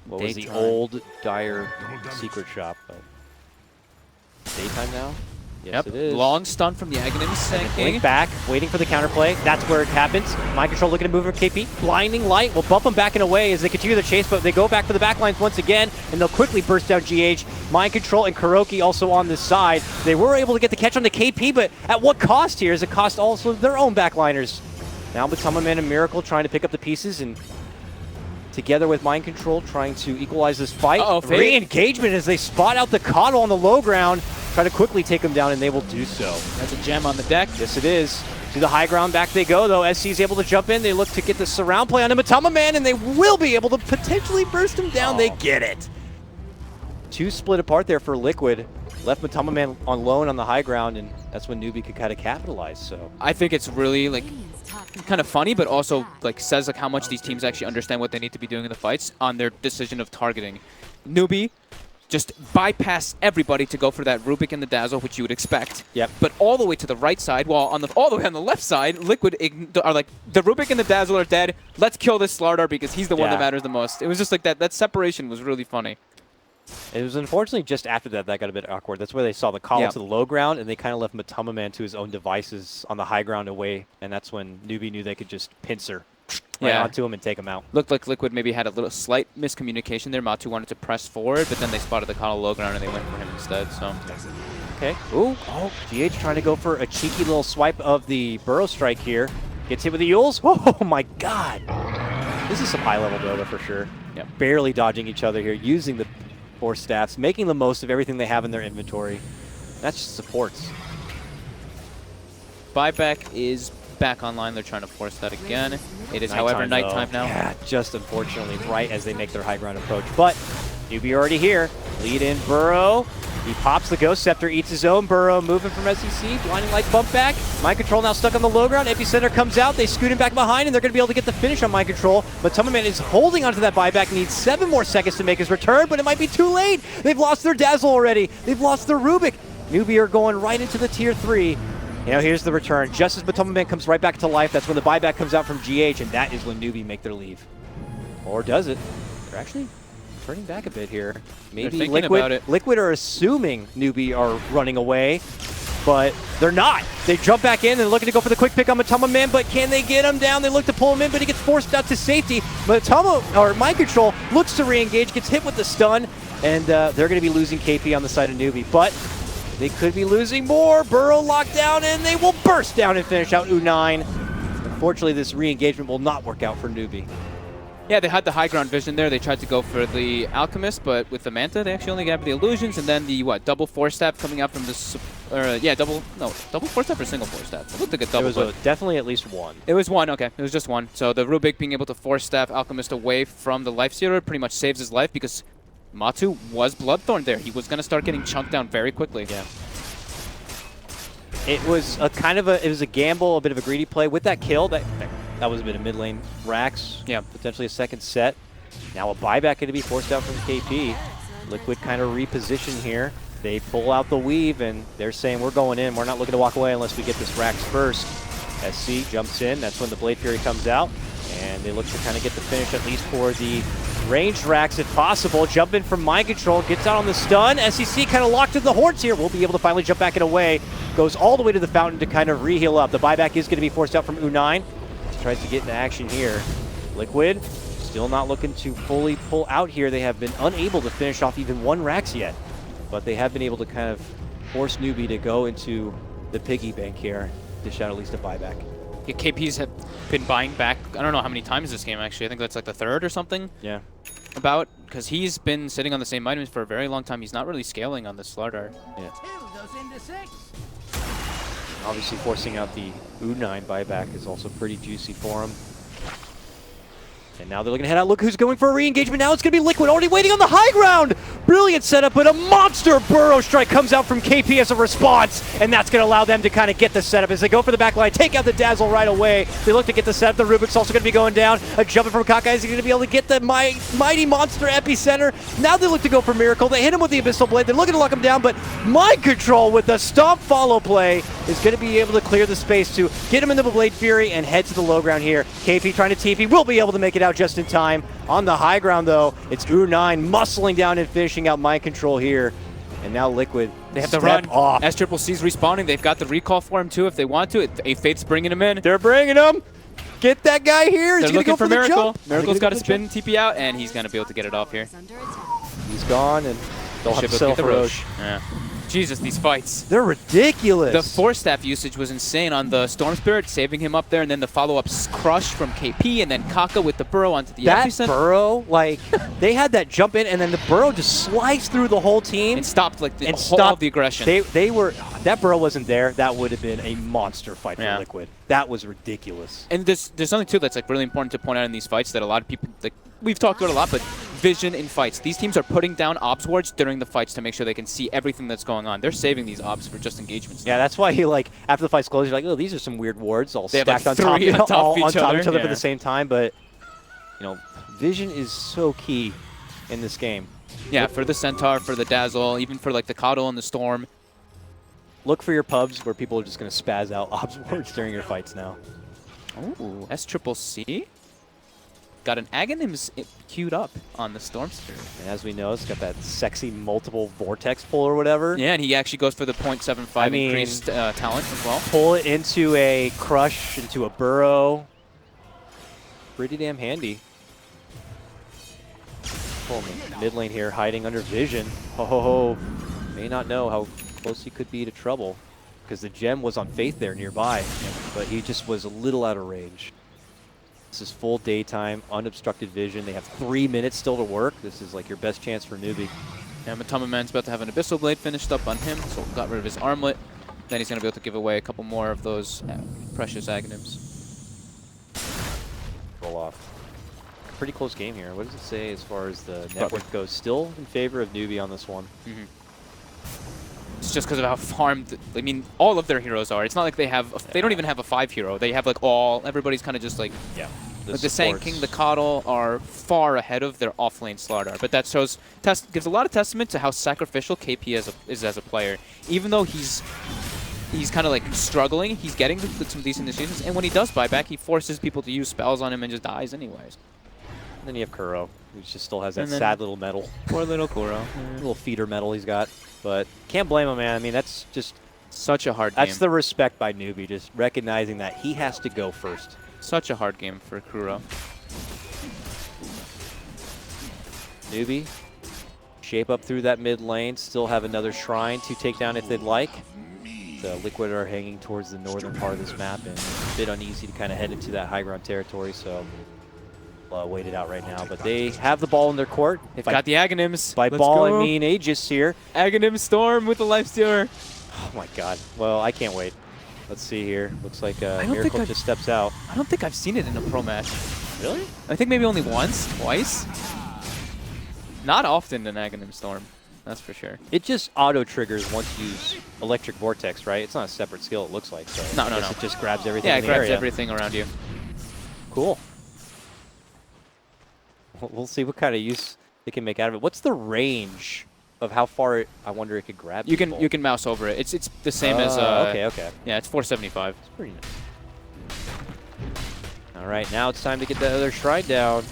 A: What was the old Dire secret shop? But daytime now? Yes, it is.
D: Long stun from the Aghanim.
A: Blink back, waiting for the counterplay. That's where it happens. Mind Control looking to move for KP. Blinding Light will bump them back and away as they continue the chase, but they go back for the backlines once again, and they'll quickly burst down GH. Mind Control and Kuroki also on this side. They were able to get the catch on the KP, but at what cost here? Is it cost also their own backliners? Now Tummaman and Miracle trying to pick up the pieces, and together with Mind Control trying to equalize this fight. Re-engagement as they spot out the Coddle on the low ground. Try to quickly take them down, and they will do so.
D: That's a gem on the deck.
A: Yes, it is. To the high ground, back they go, though. SC is able to jump in. They look to get the surround play on him. Tummaman, and they will be able to potentially burst him down. They get it. Two split apart there for Liquid. Left Tummaman on lone on the high ground, and that's when Newbee could kind of capitalize. So
D: I think it's really like kind of funny, but also like says like how much these teams actually understand what they need to be doing in the fights on their decision of targeting. Newbee just bypass everybody to go for that Rubik and the Dazzle, which you would expect.
A: Yep.
D: But all the way to the right side, while all the way on the left side, Liquid are like, the Rubik and the Dazzle are dead. Let's kill this Slardar because he's the one that matters the most. It was just like that separation was really funny.
A: It was unfortunately just after that got a bit awkward. That's where they saw the call to the low ground, and they kind of left Matamaman to his own devices on the high ground away, and that's when Newbee knew they could just pincer onto him and take him out.
D: Looked like Liquid maybe had a little slight miscommunication there. Matu wanted to press forward, but then they spotted the call low ground and they went for him instead. So.
A: Okay. Ooh. Oh, GH trying to go for a cheeky little swipe of the Burrow Strike here. Gets hit with the Yules. Oh my God. This is some high-level Dota for sure.
D: Yep.
A: Barely dodging each other here, using the Force Staffs, making the most of everything they have in their inventory. That's just supports.
D: Buyback is back online. They're trying to force that again. It is, however, nighttime now.
A: Yeah, just unfortunately right as they make their high ground approach. But Newbee already here. Lead in Burrow. He pops the Ghost Scepter, eats his own. Burrow moving from SEC. Blinding Light bump back. Mind Control now stuck on the low ground. Epicenter comes out. They scoot him back behind, and they're going to be able to get the finish on Mind Control. But Matamaman is holding onto that buyback. Needs 7 more seconds to make his return, but it might be too late. They've lost their Dazzle already. They've lost their Rubik. Newbee are going right into the Tier 3. Now here's the return. Just as Matamaman comes right back to life, that's when the buyback comes out from GH, and that is when Newbee make their leave. Or does it? They're actually turning back a bit here. Maybe Liquid are assuming Newbee are running away, but they're not. They jump back in and looking to go for the quick pick on Matamaman, but can they get him down? They look to pull him in, but he gets forced out to safety. Mind Control looks to re-engage, gets hit with the stun, and they're going to be losing KP on the side of Newbee, but they could be losing more. Burrow locked down, and they will burst down and finish out U9. Unfortunately, this re-engagement will not work out for Newbee.
D: Yeah, they had the high ground vision there. They tried to go for the Alchemist, but with the Manta, they actually only got the Illusions, and then the, double Force Staff coming out from the, double Force Staff or single Force Staff? It looked like a double.
A: It was definitely at least one.
D: It was one, okay. It was just one. So the Rubik being able to Force Staff Alchemist away from the Life Stealer pretty much saves his life because Matu was Bloodthorn there. He was going to start getting chunked down very quickly.
A: Yeah. It was a it was a gamble, a bit of a greedy play. With that kill, that was a bit of mid lane Rax.
D: Yeah.
A: Potentially a second set. Now a buyback going to be forced out from KP. Liquid kind of reposition here. They pull out the weave, and they're saying, we're going in. We're not looking to walk away unless we get this Rax first. SC jumps in. That's when the Blade Fury comes out. And they look to kind of get the finish, at least for the ranged Rax, if possible. Jump in from Mind Control, gets out on the stun. SEC kind of locked in the horns here. We'll be able to finally jump back and away. Goes all the way to the fountain to kind of re-heal up. The buyback is going to be forced out from U9. Tries to get into action here. Liquid still not looking to fully pull out here. They have been unable to finish off even one Rax yet. But they have been able to kind of force Newbee to go into the piggy bank here. Dish out at least a buyback.
D: Yeah, KPs have been buying back, I don't know how many times this game actually. I think that's like the third or something.
A: Yeah.
D: Because he's been sitting on the same items for a very long time. He's not really scaling on this Slardar.
A: Yeah. Obviously forcing out the U9 buyback is also pretty juicy for him. And now they're looking to head out. Look who's going for a re-engagement. Now it's going to be Liquid already waiting on the high ground. Brilliant setup, but a monster Burrow Strike comes out from KP as a response. And that's going to allow them to kind of get the setup as they go for the back line. Take out the Dazzle right away. They look to get the setup. The Rubik's also going to be going down. A jumping from Kakai is going to be able to get the mighty monster epicenter. Now they look to go for Miracle. They hit him with the Abyssal Blade. They're looking to lock him down, but Mind Control with the stomp follow play is going to be able to clear the space to get him into the Blade Fury and head to the low ground here. KP trying to TP, will be able to make it out just in time. On the high ground, though, it's U9 muscling down and finishing out Mind Control here. And now Liquid,
D: they have to run off. SCCC's respawning. They've got the recall for him, too, if they want to. A Fate's bringing him in.
A: They're bringing him. Get that guy here.
D: They're looking for Miracle. Miracle's got
A: to
D: a spin TP out, and he's going to be able to get it off here.
A: He's gone, and they'll have to settle for Roche.
D: Yeah. Jesus, these fights.
A: They're ridiculous.
D: The Force Staff usage was insane on the Storm Spirit, saving him up there, and then the follow-up Crush from KP, and then Kaka with the Burrow onto the Epicenter.
A: That Burrow, like, they had that jump in, and then the Burrow just sliced through the whole team.
D: And stopped, like, all the aggression.
A: They were, that Burrow wasn't there, that would have been a monster fight for Liquid. That was ridiculous.
D: And there's something, too, that's, like, really important to point out in these fights that a lot of people, like, we've talked about a lot, but vision in fights. These teams are putting down ops wards during the fights to make sure they can see everything that's going on. They're saving these ops for just engagements.
A: Yeah, that's why you like after the fight's closed, you're like, oh, these are some weird wards all stacked
D: like
A: on top of each other
D: yeah.
A: at the same time. But you know, vision is so key in this game.
D: Yeah, for the Centaur, for the Dazzle, even for like the Coddle and the Storm.
A: Look for your pubs where people are just going to spaz out obs words during your fights now.
D: Oh, SCCC. Got an Aghanims queued up on the Stormster.
A: And as we know, it's got that sexy multiple vortex pull or whatever.
D: Yeah, and he actually goes for the 0.75 increased talent as well.
A: Pull it into a crush, into a burrow. Pretty damn handy. Pull mid lane here, hiding under vision. Ho ho ho. May not know how close he could be to trouble because the gem was on Faith there nearby, but he just was a little out of range. This is full daytime, unobstructed vision. They have 3 minutes still to work. This is like your best chance for Newbee.
D: Yeah, Matama Man's about to have an Abyssal Blade finished up on him, so got rid of his armlet. Then he's going to be able to give away a couple more of those precious Aghanims.
A: Roll off. Pretty close game here. What does it say as far as the network goes? Still in favor of Newbee on this one.
D: Mm-hmm. It's just because of how farmed. I mean, all of their heroes are. It's not like they have. They don't even have a 5 hero. They have like all. Everybody's kind of just like.
A: Yeah.
D: Like the Sand King, the Coddle are far ahead of their offlane Slardar. But that shows, gives a lot of testament to how sacrificial KP is as a player. Even though he's kind of like struggling, he's getting some decent decisions. And when he does buy back, he forces people to use spells on him and just dies anyways.
A: And then you have Kuro, who just still has that sad little medal.
D: Poor little Kuro.
A: Little feeder medal he's got. But can't blame him, man. I mean, that's just
D: such a hard game.
A: That's the respect by Newbee, just recognizing that he has to go first.
D: Such a hard game for Kuro.
A: Newbee, shape up through that mid lane, still have another shrine to take down if they'd like. The Liquid are hanging towards the northern part of this map and a bit uneasy to kind of head into that high ground territory, so wait it out right now. But they have the ball in their court.
D: They've got the Aghanims.
A: By ball, I mean Aegis here.
D: Aghanim Storm with the Lifestealer.
A: Oh my god. Well, I can't wait. Let's see here. Looks like Miracle just steps out.
D: I don't think I've seen it in a pro match.
A: Really?
D: I think maybe only once, twice. Not often in Aghanim Storm, that's for sure.
A: It just auto-triggers once you use Electric Vortex, right? It's not a separate skill, it looks like. So
D: no.
A: It just grabs everything
D: in
A: the
D: the area. Yeah, it grabs
A: area.
D: everything around you.
A: Cool. We'll see what kind of use they can make out of it. What's the range of how far I wonder it could grab people?
D: You can mouse over it. It's the same as
A: okay.
D: Yeah, it's 475.
A: It's pretty nice. All right, now it's time to get the other shrine down.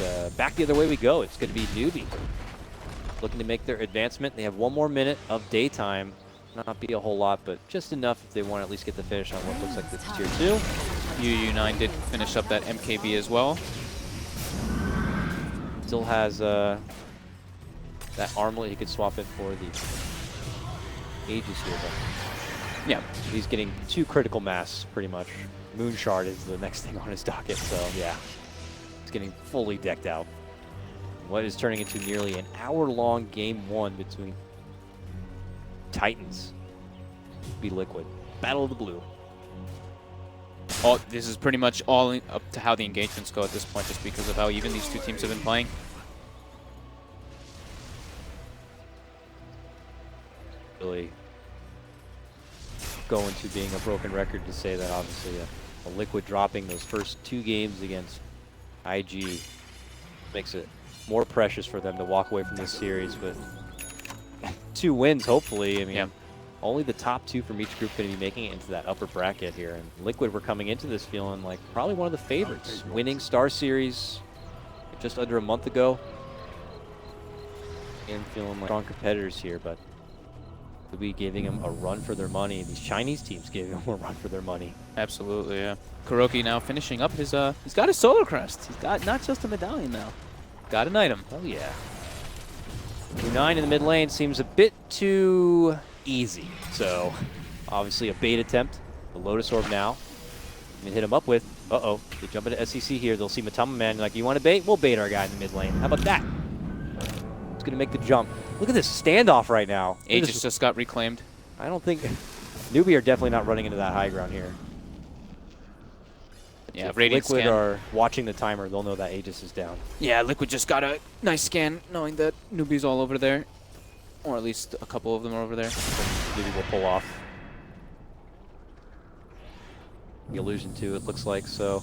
A: And, back the other way we go. It's going to be Newbee looking to make their advancement. They have 1 more minute of daytime. Not be a whole lot, but just enough if they want to at least get the finish on what looks like this tier 2.
D: UU9 did finish up that MKB as well.
A: Still has that armlet he could swap in for the Aegis here, but
D: yeah,
A: he's getting 2 critical mass pretty much. Moon Shard is the next thing on his docket, so yeah, he's getting fully decked out. What is turning into nearly an hour-long game 1 between Titans, be Liquid, Battle of the Blue.
D: This is pretty much all up to how the engagements go at this point, just because of how even these 2 teams have been playing.
A: Really go into being a broken record to say that obviously a Liquid dropping those first 2 games against IG makes it more precious for them to walk away from this series with 2 wins, hopefully. I mean,
D: yeah.
A: Only the top 2 from each group going to be making it into that upper bracket here. And Liquid were coming into this feeling like probably one of the favorites. Winning Star Series just under a month ago. And feeling like strong competitors here, but we'll be giving them a run for their money. These Chinese teams giving them a run for their money.
D: Absolutely, yeah. Kuroki now finishing up his, he's got his Solar Crest. He's got not just a medallion now. Got an item.
A: Oh yeah. 9 in the mid lane seems a bit too easy. So, obviously a bait attempt. The Lotus Orb now. I'm gonna hit him up with, uh-oh, they jump into SCC here. They'll see Matama Man, like, you want to bait? We'll bait our guy in the mid lane. How about that? It's gonna make the jump. Look at this standoff right now.
D: Aegis just got reclaimed.
A: I don't think, Newbee are definitely not running into that high ground here.
D: Yeah,
A: if
D: Radiant
A: Liquid
D: scan.
A: are watching the timer, they'll know that Aegis is down.
D: Yeah, Liquid just got a nice scan, knowing that Newbee's all over there. Or at least a couple of them are over there.
A: Newbee will pull off. The illusion too, it looks like. So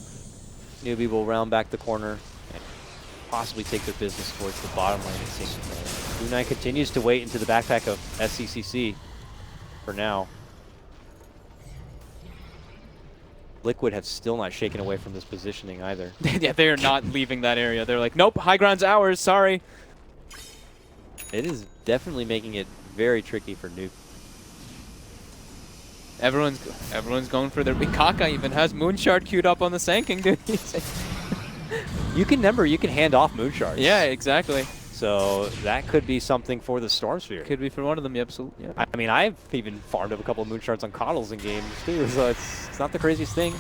A: Newbee will round back the corner. possibly take their business towards the bottom lane, it seems. U9 continues to wait into the backpack of SCCC for now. Liquid have still not shaken away from this positioning either.
D: Yeah, they are not leaving that area. They're like, nope, high ground's ours, sorry.
A: It is definitely making it very tricky for Nuke.
D: Everyone's going for their Mikaka even has Moonshard queued up on the Sanking, dude.
A: You can hand off Moonshards.
D: Yeah, exactly.
A: So that could be something for the Stormsphere.
D: Could be for one of them, yeah, absolutely. Yeah.
A: I mean, I've even farmed up a couple of Moonshards on Coddles in games too, so it's not the craziest thing.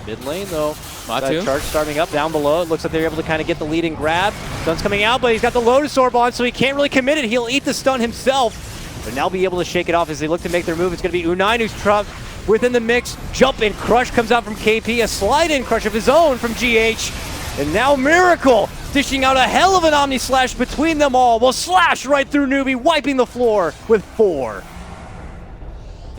A: Mid lane though, that charge starting up down below. It looks like they're able to kind of get the lead and grab. Stun's coming out, but he's got the Lotus Orb on, so he can't really commit it. He'll eat the stun himself. But now be able to shake it off as they look to make their move. It's going to be U9 who's trapped within the mix. Jump in crush comes out from KP. A slide in crush of his own from GH. And now Miracle dishing out a hell of an Omni Slash between them all. Will slash right through Newbee, wiping the floor with 4.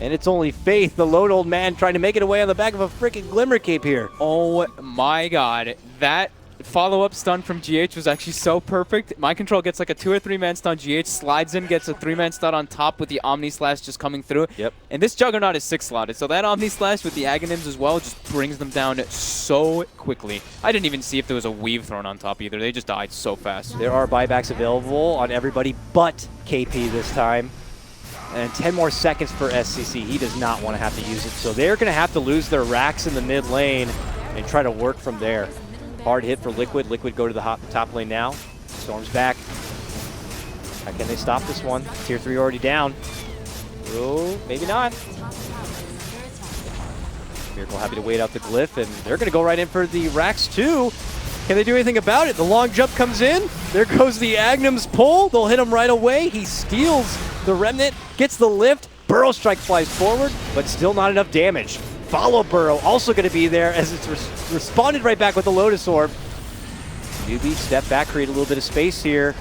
A: And it's only Faith, the lone old man, trying to make it away on the back of a freaking Glimmer Cape here.
D: Oh my god. That follow-up stun from GH was actually so perfect. Mind Control gets like a 2 or 3 man stun. GH slides in, gets a 3-man stun on top with the Omni Slash just coming through.
A: Yep.
D: And this Juggernaut is 6-slotted, so that Omni Slash with the Aghanims as well just brings them down so quickly. I didn't even see if there was a weave thrown on top either. They just died so fast.
A: There are buybacks available on everybody but KP this time. And 10 more seconds for SCC. He does not want to have to use it. So they're going to have to lose their racks in the mid lane and try to work from there. Hard hit for Liquid. Liquid go to the top lane now. Storm's back. How can they stop this one? Tier 3 already down. Oh, maybe not. Miracle happy to wait out the glyph, and they're going to go right in for the racks too. Can they do anything about it? The long jump comes in. There goes the Agnum's pull. They'll hit him right away. He steals the Remnant, gets the lift. Burrow Strike flies forward, but still not enough damage. Follow Burrow also going to be there as it's responded right back with the Lotus Orb. Newbee step back, create a little bit of space here.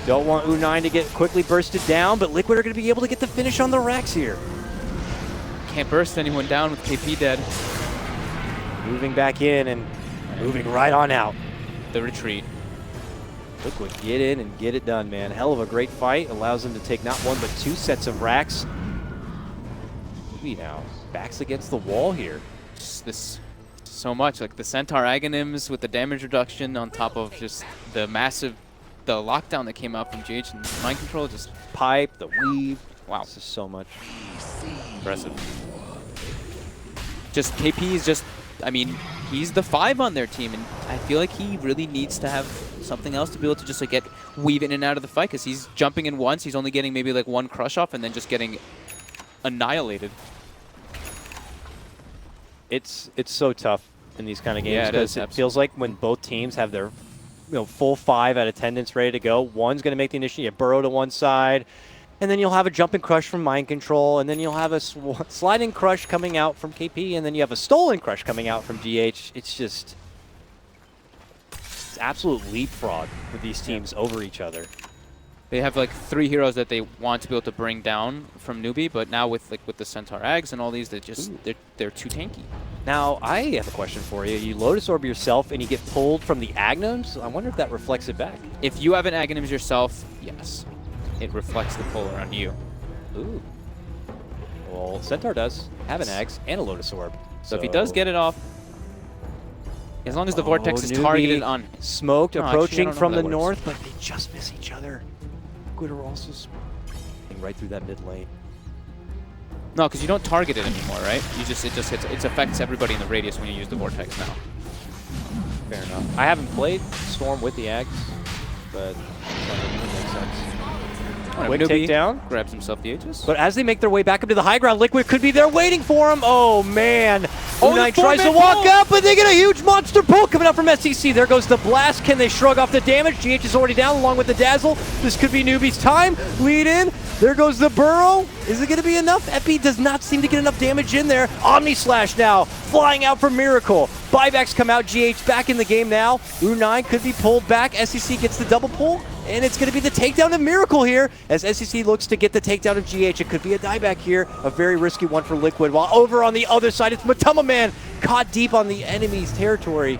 A: Don't want U9 to get quickly bursted down, but Liquid are going to be able to get the finish on the racks here.
D: Can't burst anyone down with KP dead.
A: Moving back in and moving right on out.
D: The retreat.
A: Liquid get in and get it done, man. Hell of a great fight. Allows them to take not 1 but 2 sets of racks. Newbee now backs against the wall here.
D: This so much like the Centaur Aghanims with the damage reduction on top of just the lockdown that came out from GH and Mind Control, just
A: pipe, the weave.
D: Wow,
A: this is so much.
D: Impressive. Just KP is just, I mean, he's the 5 on their team, and I feel like he really needs to have something else to be able to just like weave in and out of the fight, because he's jumping in once, he's only getting maybe like 1 crush off and then just getting annihilated.
A: It's so tough in these kind of games,
D: yeah,
A: because it feels like when both teams have their full 5 at attendance ready to go, one's going to make the initiative. You have Burrow to one side, and then you'll have a jumping crush from Mind Control, and then you'll have a sliding crush coming out from KP, and then you have a stolen crush coming out from GH. It's just absolute leapfrog with these teams over each other.
D: They have like 3 heroes that they want to be able to bring down from Newbee, but now with the Centaur Ags and all these, they're too tanky.
A: Now, I have a question for you. You Lotus Orb yourself and you get pulled from the Agnums. I wonder if that reflects it back.
D: If you have an Aghanims yourself, yes. It reflects the pull around you.
A: Ooh. Well, Centaur does have an Ags and a Lotus Orb.
D: So if he does get it off, as long as the Vortex is targeted on...
A: Smoked, approaching from the north, but they just miss each other. Liquid are also right through that mid lane.
D: No, because you don't target it anymore, right? You just it affects everybody in the radius when you use the Vortex now.
A: Fair enough. I haven't played Storm with the Ags, but that makes sense. Quick takedown.
D: Grabs himself the Aegis.
A: But as they make their way back up to the high ground, Liquid could be there waiting for him. Oh, man. U9 tries to walk up, but they get a huge monster pull coming up from SCC. There goes the blast. Can they shrug off the damage? GH is already down along with the Dazzle. This could be Newbee's time. Lead in. There goes the Burrow. Is it going to be enough? Epi does not seem to get enough damage in there. Omni Slash now flying out from Miracle. Buybacks come out. GH back in the game now. U9 could be pulled back. SCC gets the double pull. And it's going to be the takedown of Miracle here as SCC looks to get the takedown of GH. It could be a dieback here, a very risky one for Liquid. While over on the other side, it's Matama Man caught deep on the enemy's territory.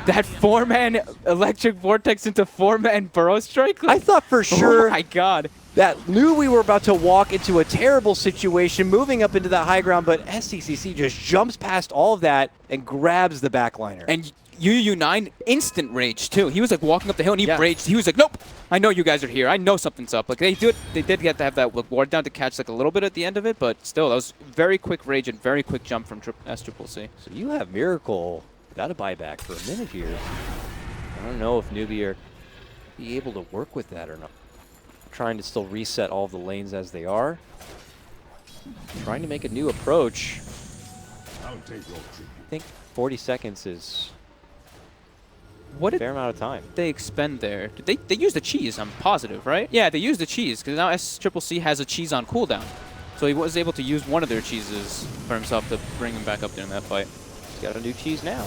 D: That 4-man electric vortex into 4-man burrow strike.
A: I thought for sure
D: Oh my god.
A: that knew we were about to walk into a terrible situation, moving up into that high ground, but SCCC just jumps past all of that and grabs the backliner.
D: And UU9 instant rage too. He was like walking up the hill and he
A: Yeah.
D: raged. He was like, "Nope, I know you guys are here. I know something's up." Like they did get to have that like, ward down to catch like a little bit at the end of it, but still, that was very quick rage and very quick jump from SCCC.
A: So you have Miracle without a buyback for a minute here. I don't know if Newbee are be able to work with that or not. Trying to still reset all of the lanes as they are. Trying to make a new approach. I think 40 seconds is
D: What
A: a
D: did
A: fair amount of time.
D: they expend there? Did they used the cheese, I'm positive, right? Yeah, they used the cheese, because now SCCC has a cheese on cooldown. So he was able to use one of their cheeses for himself to bring him back up during that fight.
A: He's got a new cheese now.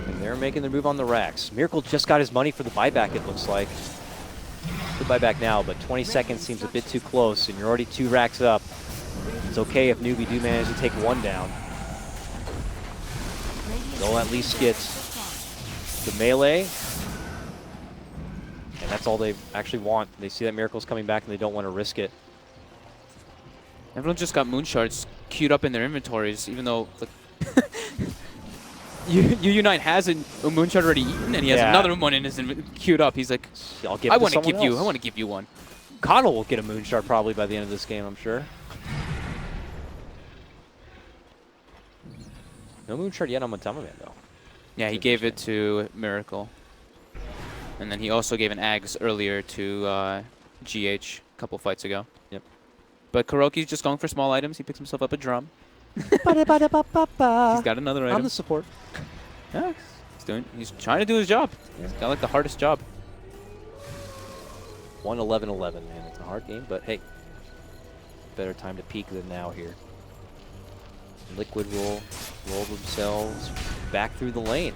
A: And they're making their move on the racks. Miracle just got his money for the buyback, it looks like. Good buyback now, but 20 seconds seems a bit too close, and you're already 2 racks up. It's okay if Newbee do manage to take 1 down. They'll at least get the melee, and that's all they actually want. They see that Miracle's coming back, and they don't want to risk it.
D: Everyone just got moon shards queued up in their inventories, even though like, UU9 has a moon shard already eaten, and he has
A: Yeah.
D: another one in his queued up. He's like,
A: I'll give
D: I
A: it to
D: want to
A: someone
D: give you.
A: else.
D: I want to give you one.
A: Connell will get a Moonshard probably by the end of this game, I'm sure. No Moonshard yet on Matamaman, though.
D: Yeah, he gave it to Miracle. And then he also gave an Ags earlier to GH a couple fights ago.
A: Yep.
D: But Kuroki's just going for small items. He picks himself up a drum. He's got another
A: I'm
D: item.
A: the support.
D: Yeah, he's trying to do his job. He's got like the hardest job.
A: 1-11-11, man. It's a hard game, but hey, better time to peak than now here. Liquid will roll themselves back through the lane.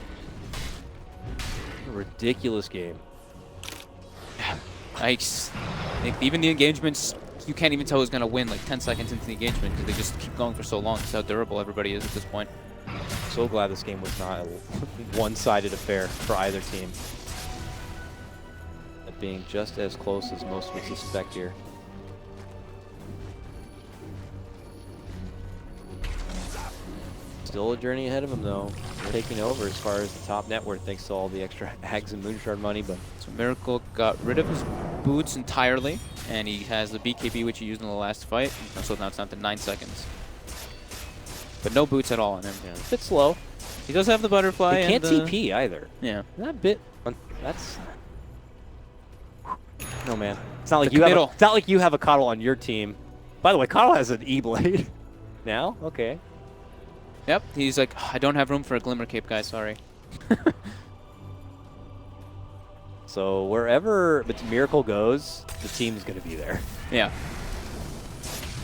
A: A ridiculous game.
D: Even the engagements, you can't even tell who's going to win like 10 seconds into the engagement because they just keep going for so long. That's how durable everybody is at this point.
A: So glad this game was not a one-sided affair for either team. It being just as close as most would suspect here. Still a journey ahead of him, though. Taking over as far as the top net worth, thanks to all the extra Hags and Moonshard money. But
D: So Miracle got rid of his boots entirely, and he has the BKB, which he used in the last fight. So now it's down to 9 seconds. But no boots at all on him.
A: yeah, a bit slow.
D: He does have the butterfly.
A: They can't
D: and,
A: TP either.
D: Yeah.
A: That bit. That's. No man. It's not like
D: The
A: you have.
D: committal.
A: It's not like you have a Coddle on your team. By the way, Coddle has an E-blade. Now, okay.
D: Yep. He's like, I don't have room for a Glimmer Cape, guy. Sorry.
A: So wherever Miracle goes, the team's going to be there.
D: Yeah.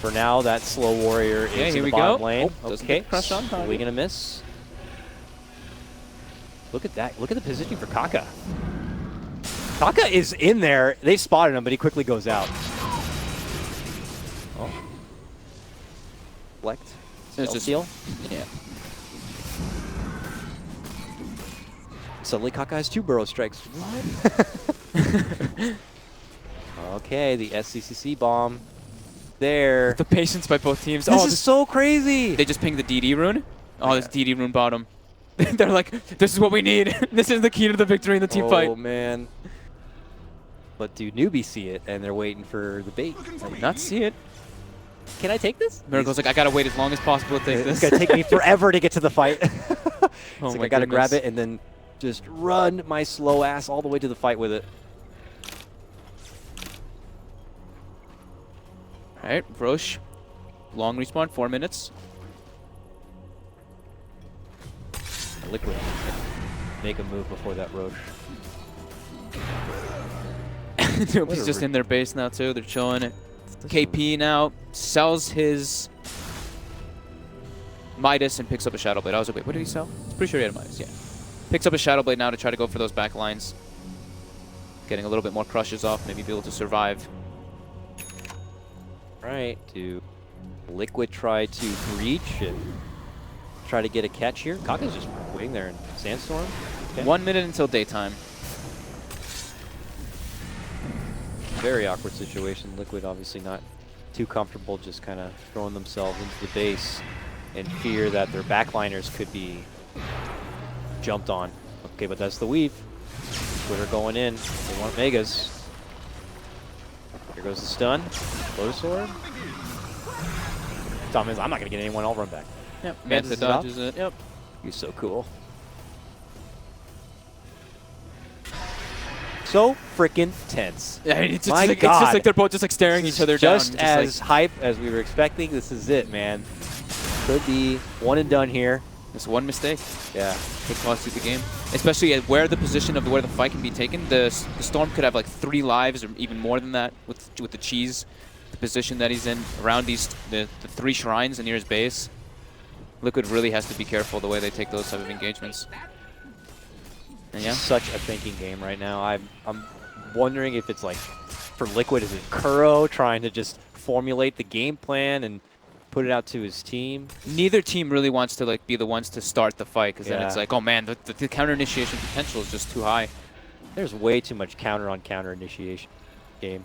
A: For now, that slow warrior is
D: Yeah,
A: in
D: here
A: the
D: we
A: bottom
D: go.
A: lane.
D: Oh, doesn't
A: Okay,
D: get crushed on
A: are
D: target.
A: we going to miss? Look at that. Look at the positioning for Kaka. Kaka is in there. They spotted him, but he quickly goes out. Oh. Select.
D: There's just-
A: Steal.
D: Yeah.
A: Suddenly Kaka has 2 burrow strikes. What? Okay, the SCCC bomb. There.
D: The patience by both teams.
A: This
D: oh,
A: is so crazy.
D: They just pinged the DD rune. Oh, this DD rune bottom. They're like, this is what we need. This is the key to the victory in the team fight.
A: Oh, man. But do Newbee see it, and they're waiting for the bait?
D: I did not see it.
A: Can I take this?
D: Miracle's like, I gotta wait as long as possible to take
A: It's
D: this.
A: going to take me forever to get to the fight. It's
D: Oh
A: like
D: my
A: I got to grab
D: goodness.
A: it and then just run my slow ass all the way to the fight with it.
D: All right, Roche. Long respawn, 4 minutes.
A: Liquid make a move before that Roche.
D: Nobody's just in their base now too. They're chilling it. KP now sells his Midas and picks up a Shadow Blade. I was like, wait, what did he sell? I'm pretty sure he had a Midas, yeah. Picks up a Shadow Blade now to try to go for those back lines. Getting a little bit more crushes off, maybe be able to survive.
A: Right, do Liquid try to breach and try to get a catch here? Kaka's just waiting there in Sandstorm. Okay.
D: 1 minute until daytime.
A: Very awkward situation. Liquid obviously not too comfortable, just kind of throwing themselves into the base in fear that their backliners could be jumped on. Okay, but that's the weave. Liquid are going in. They want Megas. Here goes the stun. Low sword. Tom is, I'm not going to get anyone. I'll run back.
D: Yep.
A: Manta
D: Manta dodges it. Yep.
A: He's so cool. So freaking tense.
D: Yeah, it's just,
A: My
D: like,
A: God.
D: it's just like they're both just like staring each other down.
A: Just as hype as we were expecting. This is it, man. Could be one and done here.
D: Just one mistake.
A: Yeah.
D: Could cost you the game. Especially at where the position of where the fight can be taken. The Storm could have like 3 lives or even more than that with the cheese. The position that he's in around the 3 shrines near his base. Liquid really has to be careful the way they take those type of engagements. And yeah.
A: Such a thinking game right now. I'm wondering if it's like for Liquid, is it Kuro trying to just formulate the game plan and put it out to his team?
D: Neither team really wants to like be the ones to start the fight because then it's
A: Yeah.
D: like, oh man, the counter initiation potential is just too high.
A: There's way too much counter on counter initiation game.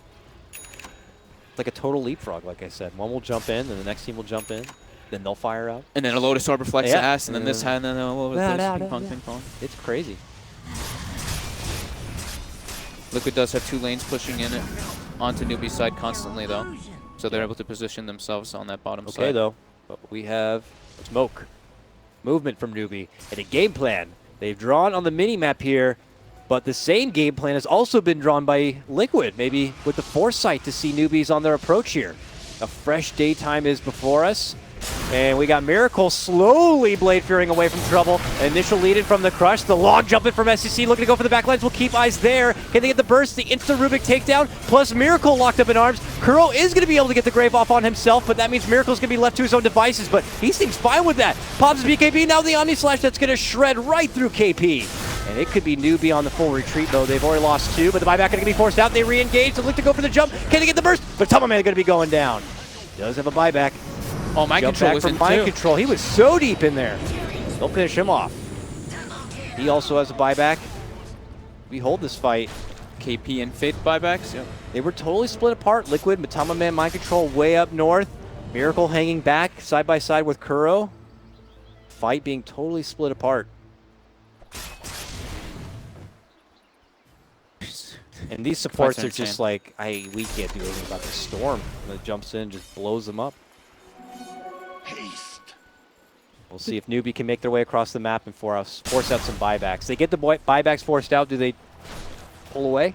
A: It's like a total leapfrog, like I said. One will jump in, then the next team will jump in, then they'll fire out.
D: And then a Lotus Orb reflects
A: Yeah.
D: the ass, and then this hand, and then all over the place. Ping pong, ping pong.
A: It's crazy.
D: Liquid does have 2 lanes pushing in it onto Newbee's side constantly, though. So they're able to position themselves on that bottom side.
A: Okay, though. But we have smoke. Movement from Newbee. And a game plan. They've drawn on the mini-map here, but the same game plan has also been drawn by Liquid, maybe with the foresight to see Newbees on their approach here. A fresh daytime is before us. And we got Miracle slowly blade fearing away from trouble. Initial lead in from the crush. The long jump in from SEC looking to go for the backlines. We'll keep eyes there. Can they get the burst? The instant Rubik takedown. Plus Miracle locked up in arms. Kuro is going to be able to get the grave off on himself, but that means Miracle's going to be left to his own devices. But he seems fine with that. Pops BKB. Now the Omni Slash that's going to shred right through KP. And it could be Newbee on the full retreat, though. They've already lost 2, but the buyback going to be forced out. They re-engage. They look to go for the jump. Can they get the burst? But Tamaman going to be going down. Does have a buyback.
D: Oh, Mind
A: Jump
D: Control
A: back
D: was
A: from
D: in
A: Mind
D: too.
A: Control. He was so deep in there. They'll finish him off. He also has a buyback. We hold this fight.
D: KP and Faith buybacks. Yep.
A: They were totally split apart. Liquid, Matama Man, Mind Control way up north. Miracle hanging back side by side with Kuro. Fight being totally split apart. And these supports are just like, we can't do anything about the Storm. That jumps in, just blows them up. We'll see if Newbee can make their way across the map and force out some buybacks. They get the buybacks forced out. Do they pull away?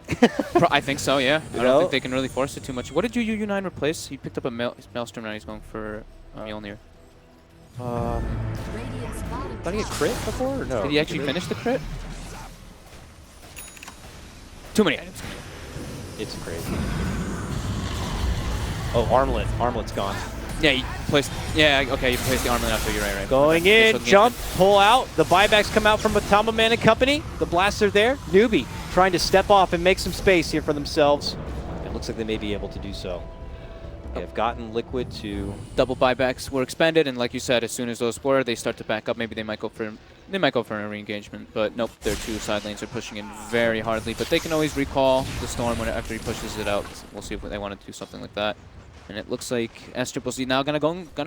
D: I think so, yeah.
A: You
D: I
A: know?
D: don't think they can really force it too much. What did U9 replace? He picked up a Maelstrom, now he's going for Mjolnir.
C: Radiant's bottom
A: Did he get crit before or no?
D: Did he actually finish the crit? Too many items.
A: It's crazy. Oh, Armlet. Armlet's gone.
D: Yeah, you placed. Yeah, okay, you placed the armlet after. You're right.
A: Going
D: Okay,
A: in,
D: so
A: jump, pull out. The buybacks come out from Matama Man and company. The blasts are there. Newbee trying to step off and make some space here for themselves. It looks like they may be able to do so. They have gotten Liquid to...
D: Double buybacks were expanded, and like you said, as soon as those were, they start to back up. Maybe they might go for a re-engagement, but nope, their 2 side lanes are pushing in very hardly. But they can always recall the Storm after he pushes it out. We'll see if they want to do something like that. And it looks like S-Triple-Z now gonna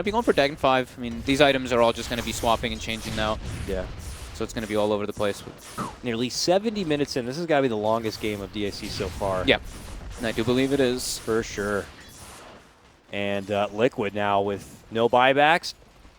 D: be going for Dagon 5. I mean, these items are all just gonna be swapping and changing now.
A: Yeah.
D: So it's gonna be all over the place.
A: Nearly 70 minutes in. This has got to be the longest game of DAC so far.
D: Yeah, and I do believe it is.
A: For sure. And Liquid now with no buybacks.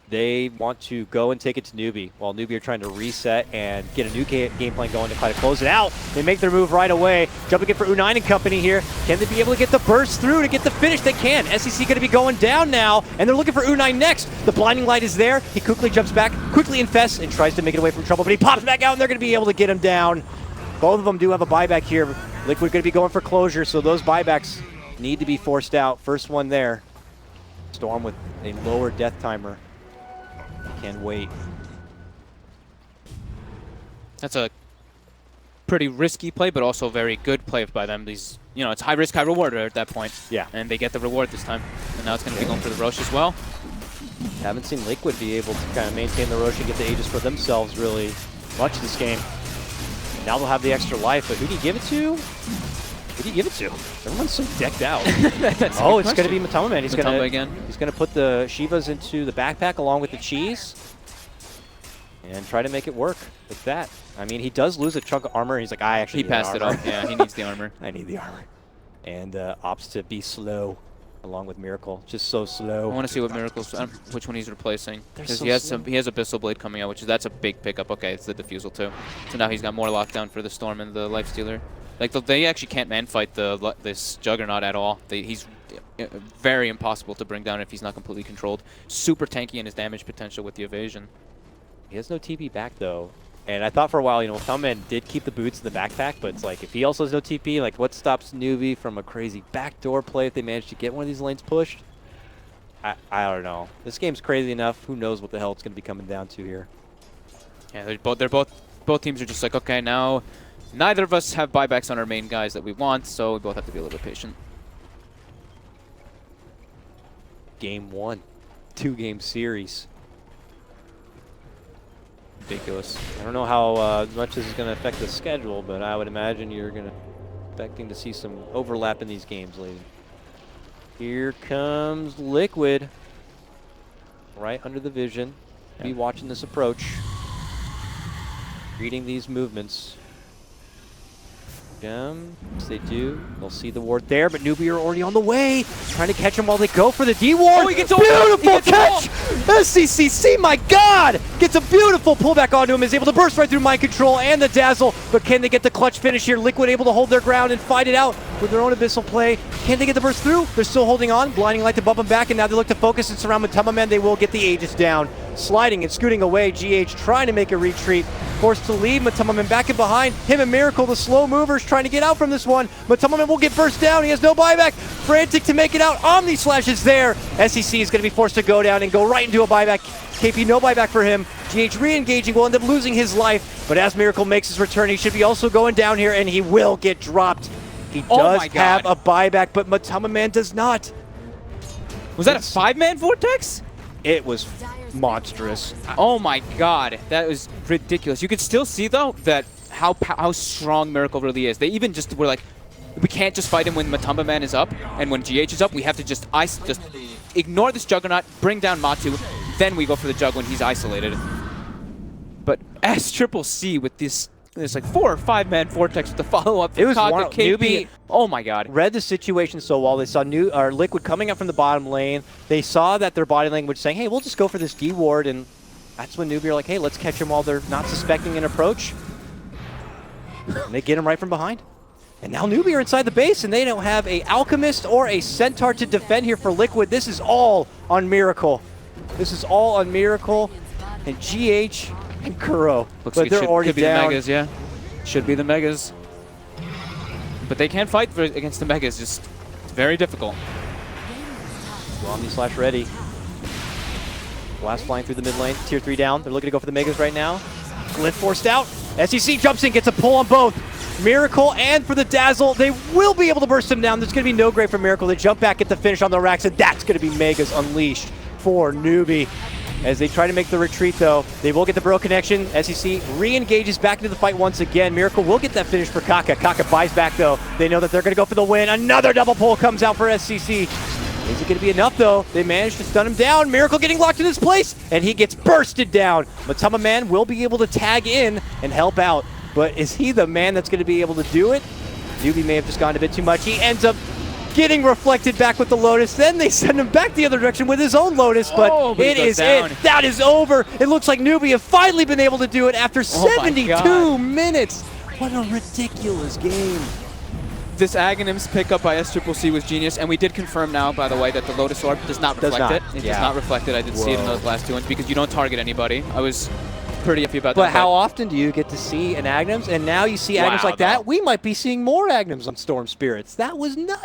A: They want to go and take it to Newbee, while Newbee are trying to reset and get a new game plan going to try to close it out. They make their move right away. Jumping in for U9 and company here. Can they be able to get the burst through to get the finish? They can. SEC going to be going down now, and they're looking for U9 next. The blinding light is there. He quickly jumps back, quickly infests, and tries to make it away from trouble, but he pops back out, and they're going to be able to get him down. Both of them do have a buyback here. Liquid going to be going for closure, so those buybacks need to be forced out. First one there. Storm with a lower death timer. Can't wait.
D: That's a pretty risky play, but also very good play by them. These, you know, it's high risk, high reward at that point.
A: Yeah.
D: And they get the reward this time. And now it's going to be going for the Roche as well.
A: Haven't seen Liquid be able to kind of maintain the Rosh and get the Aegis for themselves really much this game. And now they'll have the extra life, but who do you give it to? Who do you give it to? Everyone's so decked out. Oh, it's going to be Matama Man. He's going to put the Shivas into the backpack along with the cheese and try to make it work with that. I mean, he does lose a chunk of armor. He's like, I actually
D: He passed it off. Yeah, he needs the armor.
A: I need the armor. And opts to be slow along with Miracle. Just so slow.
D: I want to see what Miracle's, which one he's replacing. Because
A: so
D: he has Abyssal Blade coming out, that's a big pickup. Okay, it's the Diffusal too. So now he's got more lockdown for the Storm and the Lifestealer. Like, they actually can't man-fight this Juggernaut at all. He's very impossible to bring down if he's not completely controlled. Super tanky in his damage potential with the evasion.
A: He has no TP back, though. And I thought for a while, you know, Thumbman did keep the boots in the backpack, but it's like, if he also has no TP, like, what stops Newbee from a crazy backdoor play if they manage to get one of these lanes pushed? I don't know. This game's crazy enough. Who knows what the hell it's going to be coming down to here.
D: Yeah, both teams are just like, okay, now neither of us have buybacks on our main guys that we want, so we both have to be a little bit patient.
A: Game 1. 2-game series. Ridiculous. I don't know how much this is going to affect the schedule, but I would imagine you're going to expecting to see some overlap in these games, ladies. Here comes Liquid. Right under the vision. Be watching this approach. Reading these movements. Yes, they do. They'll see the ward there, but Newbee are already on the way. Trying to catch him while they go for the D-ward.
D: Oh, he gets
A: beautiful catch! SCCC, my God! Gets a beautiful pullback onto him. Is able to burst right through Mind Control and the Dazzle, but can they get the clutch finish here? Liquid able to hold their ground and fight it out with their own Abyssal play. Can they get the burst through? They're still holding on. Blinding Light to bump them back, and now they look to focus and surround Matama Man. They will get the Aegis down. Sliding and scooting away. GH trying to make a retreat. Forced to leave. Matama Man back in behind. Him and Miracle, the slow movers, trying to get out from this one. Matama Man will get burst down. He has no buyback. Frantic to make it out. Omni Slash is there. SEC is going to be forced to go down and go right into a buyback. KP, no buyback for him. GH re-engaging, will end up losing his life. But as Miracle makes his return, he should be also going down here, and he will get dropped. He does have a buyback, but Matama Man does not.
D: Was that a 5-man Vortex?
A: It was monstrous.
D: Oh my God, that was ridiculous. You could still see though that how strong Miracle really is. They even just were like, we can't just fight him when Matama Man is up, and when GH is up, we have to just ignore this Juggernaut, bring down Matu, then we go for the Jug when he's isolated. But SCCC with this like 4 or 5-man Vortex with the follow-up.
A: It was
D: Kaka, KP.
A: Newbee.
D: Oh my God.
A: Read the situation so well. They saw Liquid coming up from the bottom lane. They saw that their body language saying, hey, we'll just go for this D-ward, and that's when Newbee are like, hey, let's catch him while they're not suspecting an approach. And they get him right from behind. And now Newbee are inside the base, and they don't have a Alchemist or a Centaur to defend here for Liquid. This is all on Miracle. This is all on Miracle and GH and Kuro.
D: Looks
A: but
D: like
A: they're already
D: could be
A: down.
D: the Megas, yeah. Should be the Megas. But they can't fight against the Megas. Just it's very difficult.
A: Omni Slash ready. Blast flying through the mid lane. Tier 3 down. They're looking to go for the Megas right now. Glyph forced out. SEC jumps in, gets a pull on both. Miracle and for the Dazzle. They will be able to burst him down. There's going to be no grave for Miracle. They jump back, get the finish on the racks, and that's going to be Megas unleashed for Newbee. As they try to make the retreat, though, they will get the bro connection. SEC re-engages back into the fight once again. Miracle will get that finish for Kaka. Kaka buys back, though. They know that they're going to go for the win. Another double pull comes out for SCC. Is it going to be enough, though? They managed to stun him down. Miracle getting locked in his place, and he gets bursted down. Matama Man will be able to tag in and help out. But is he the man that's going to be able to do it? Newbee may have just gone a bit too much. He ends up getting reflected back with the Lotus. Then they send him back the other direction with his own Lotus, but it is it. That is over. It looks like Newbee have finally been able to do it after 72 minutes. What a ridiculous game.
D: This Aghanim's pickup by SCCC was genius, and we did confirm now, by the way, that the Lotus Orb does not reflect it. It does not reflect it. I did see it in those last 2 ones because you don't target anybody. I was pretty iffy about that.
A: But how often do you get to see an Aghanims? And now you see Aghanims like that. We might be seeing more Aghanims on Storm Spirits. That was nuts.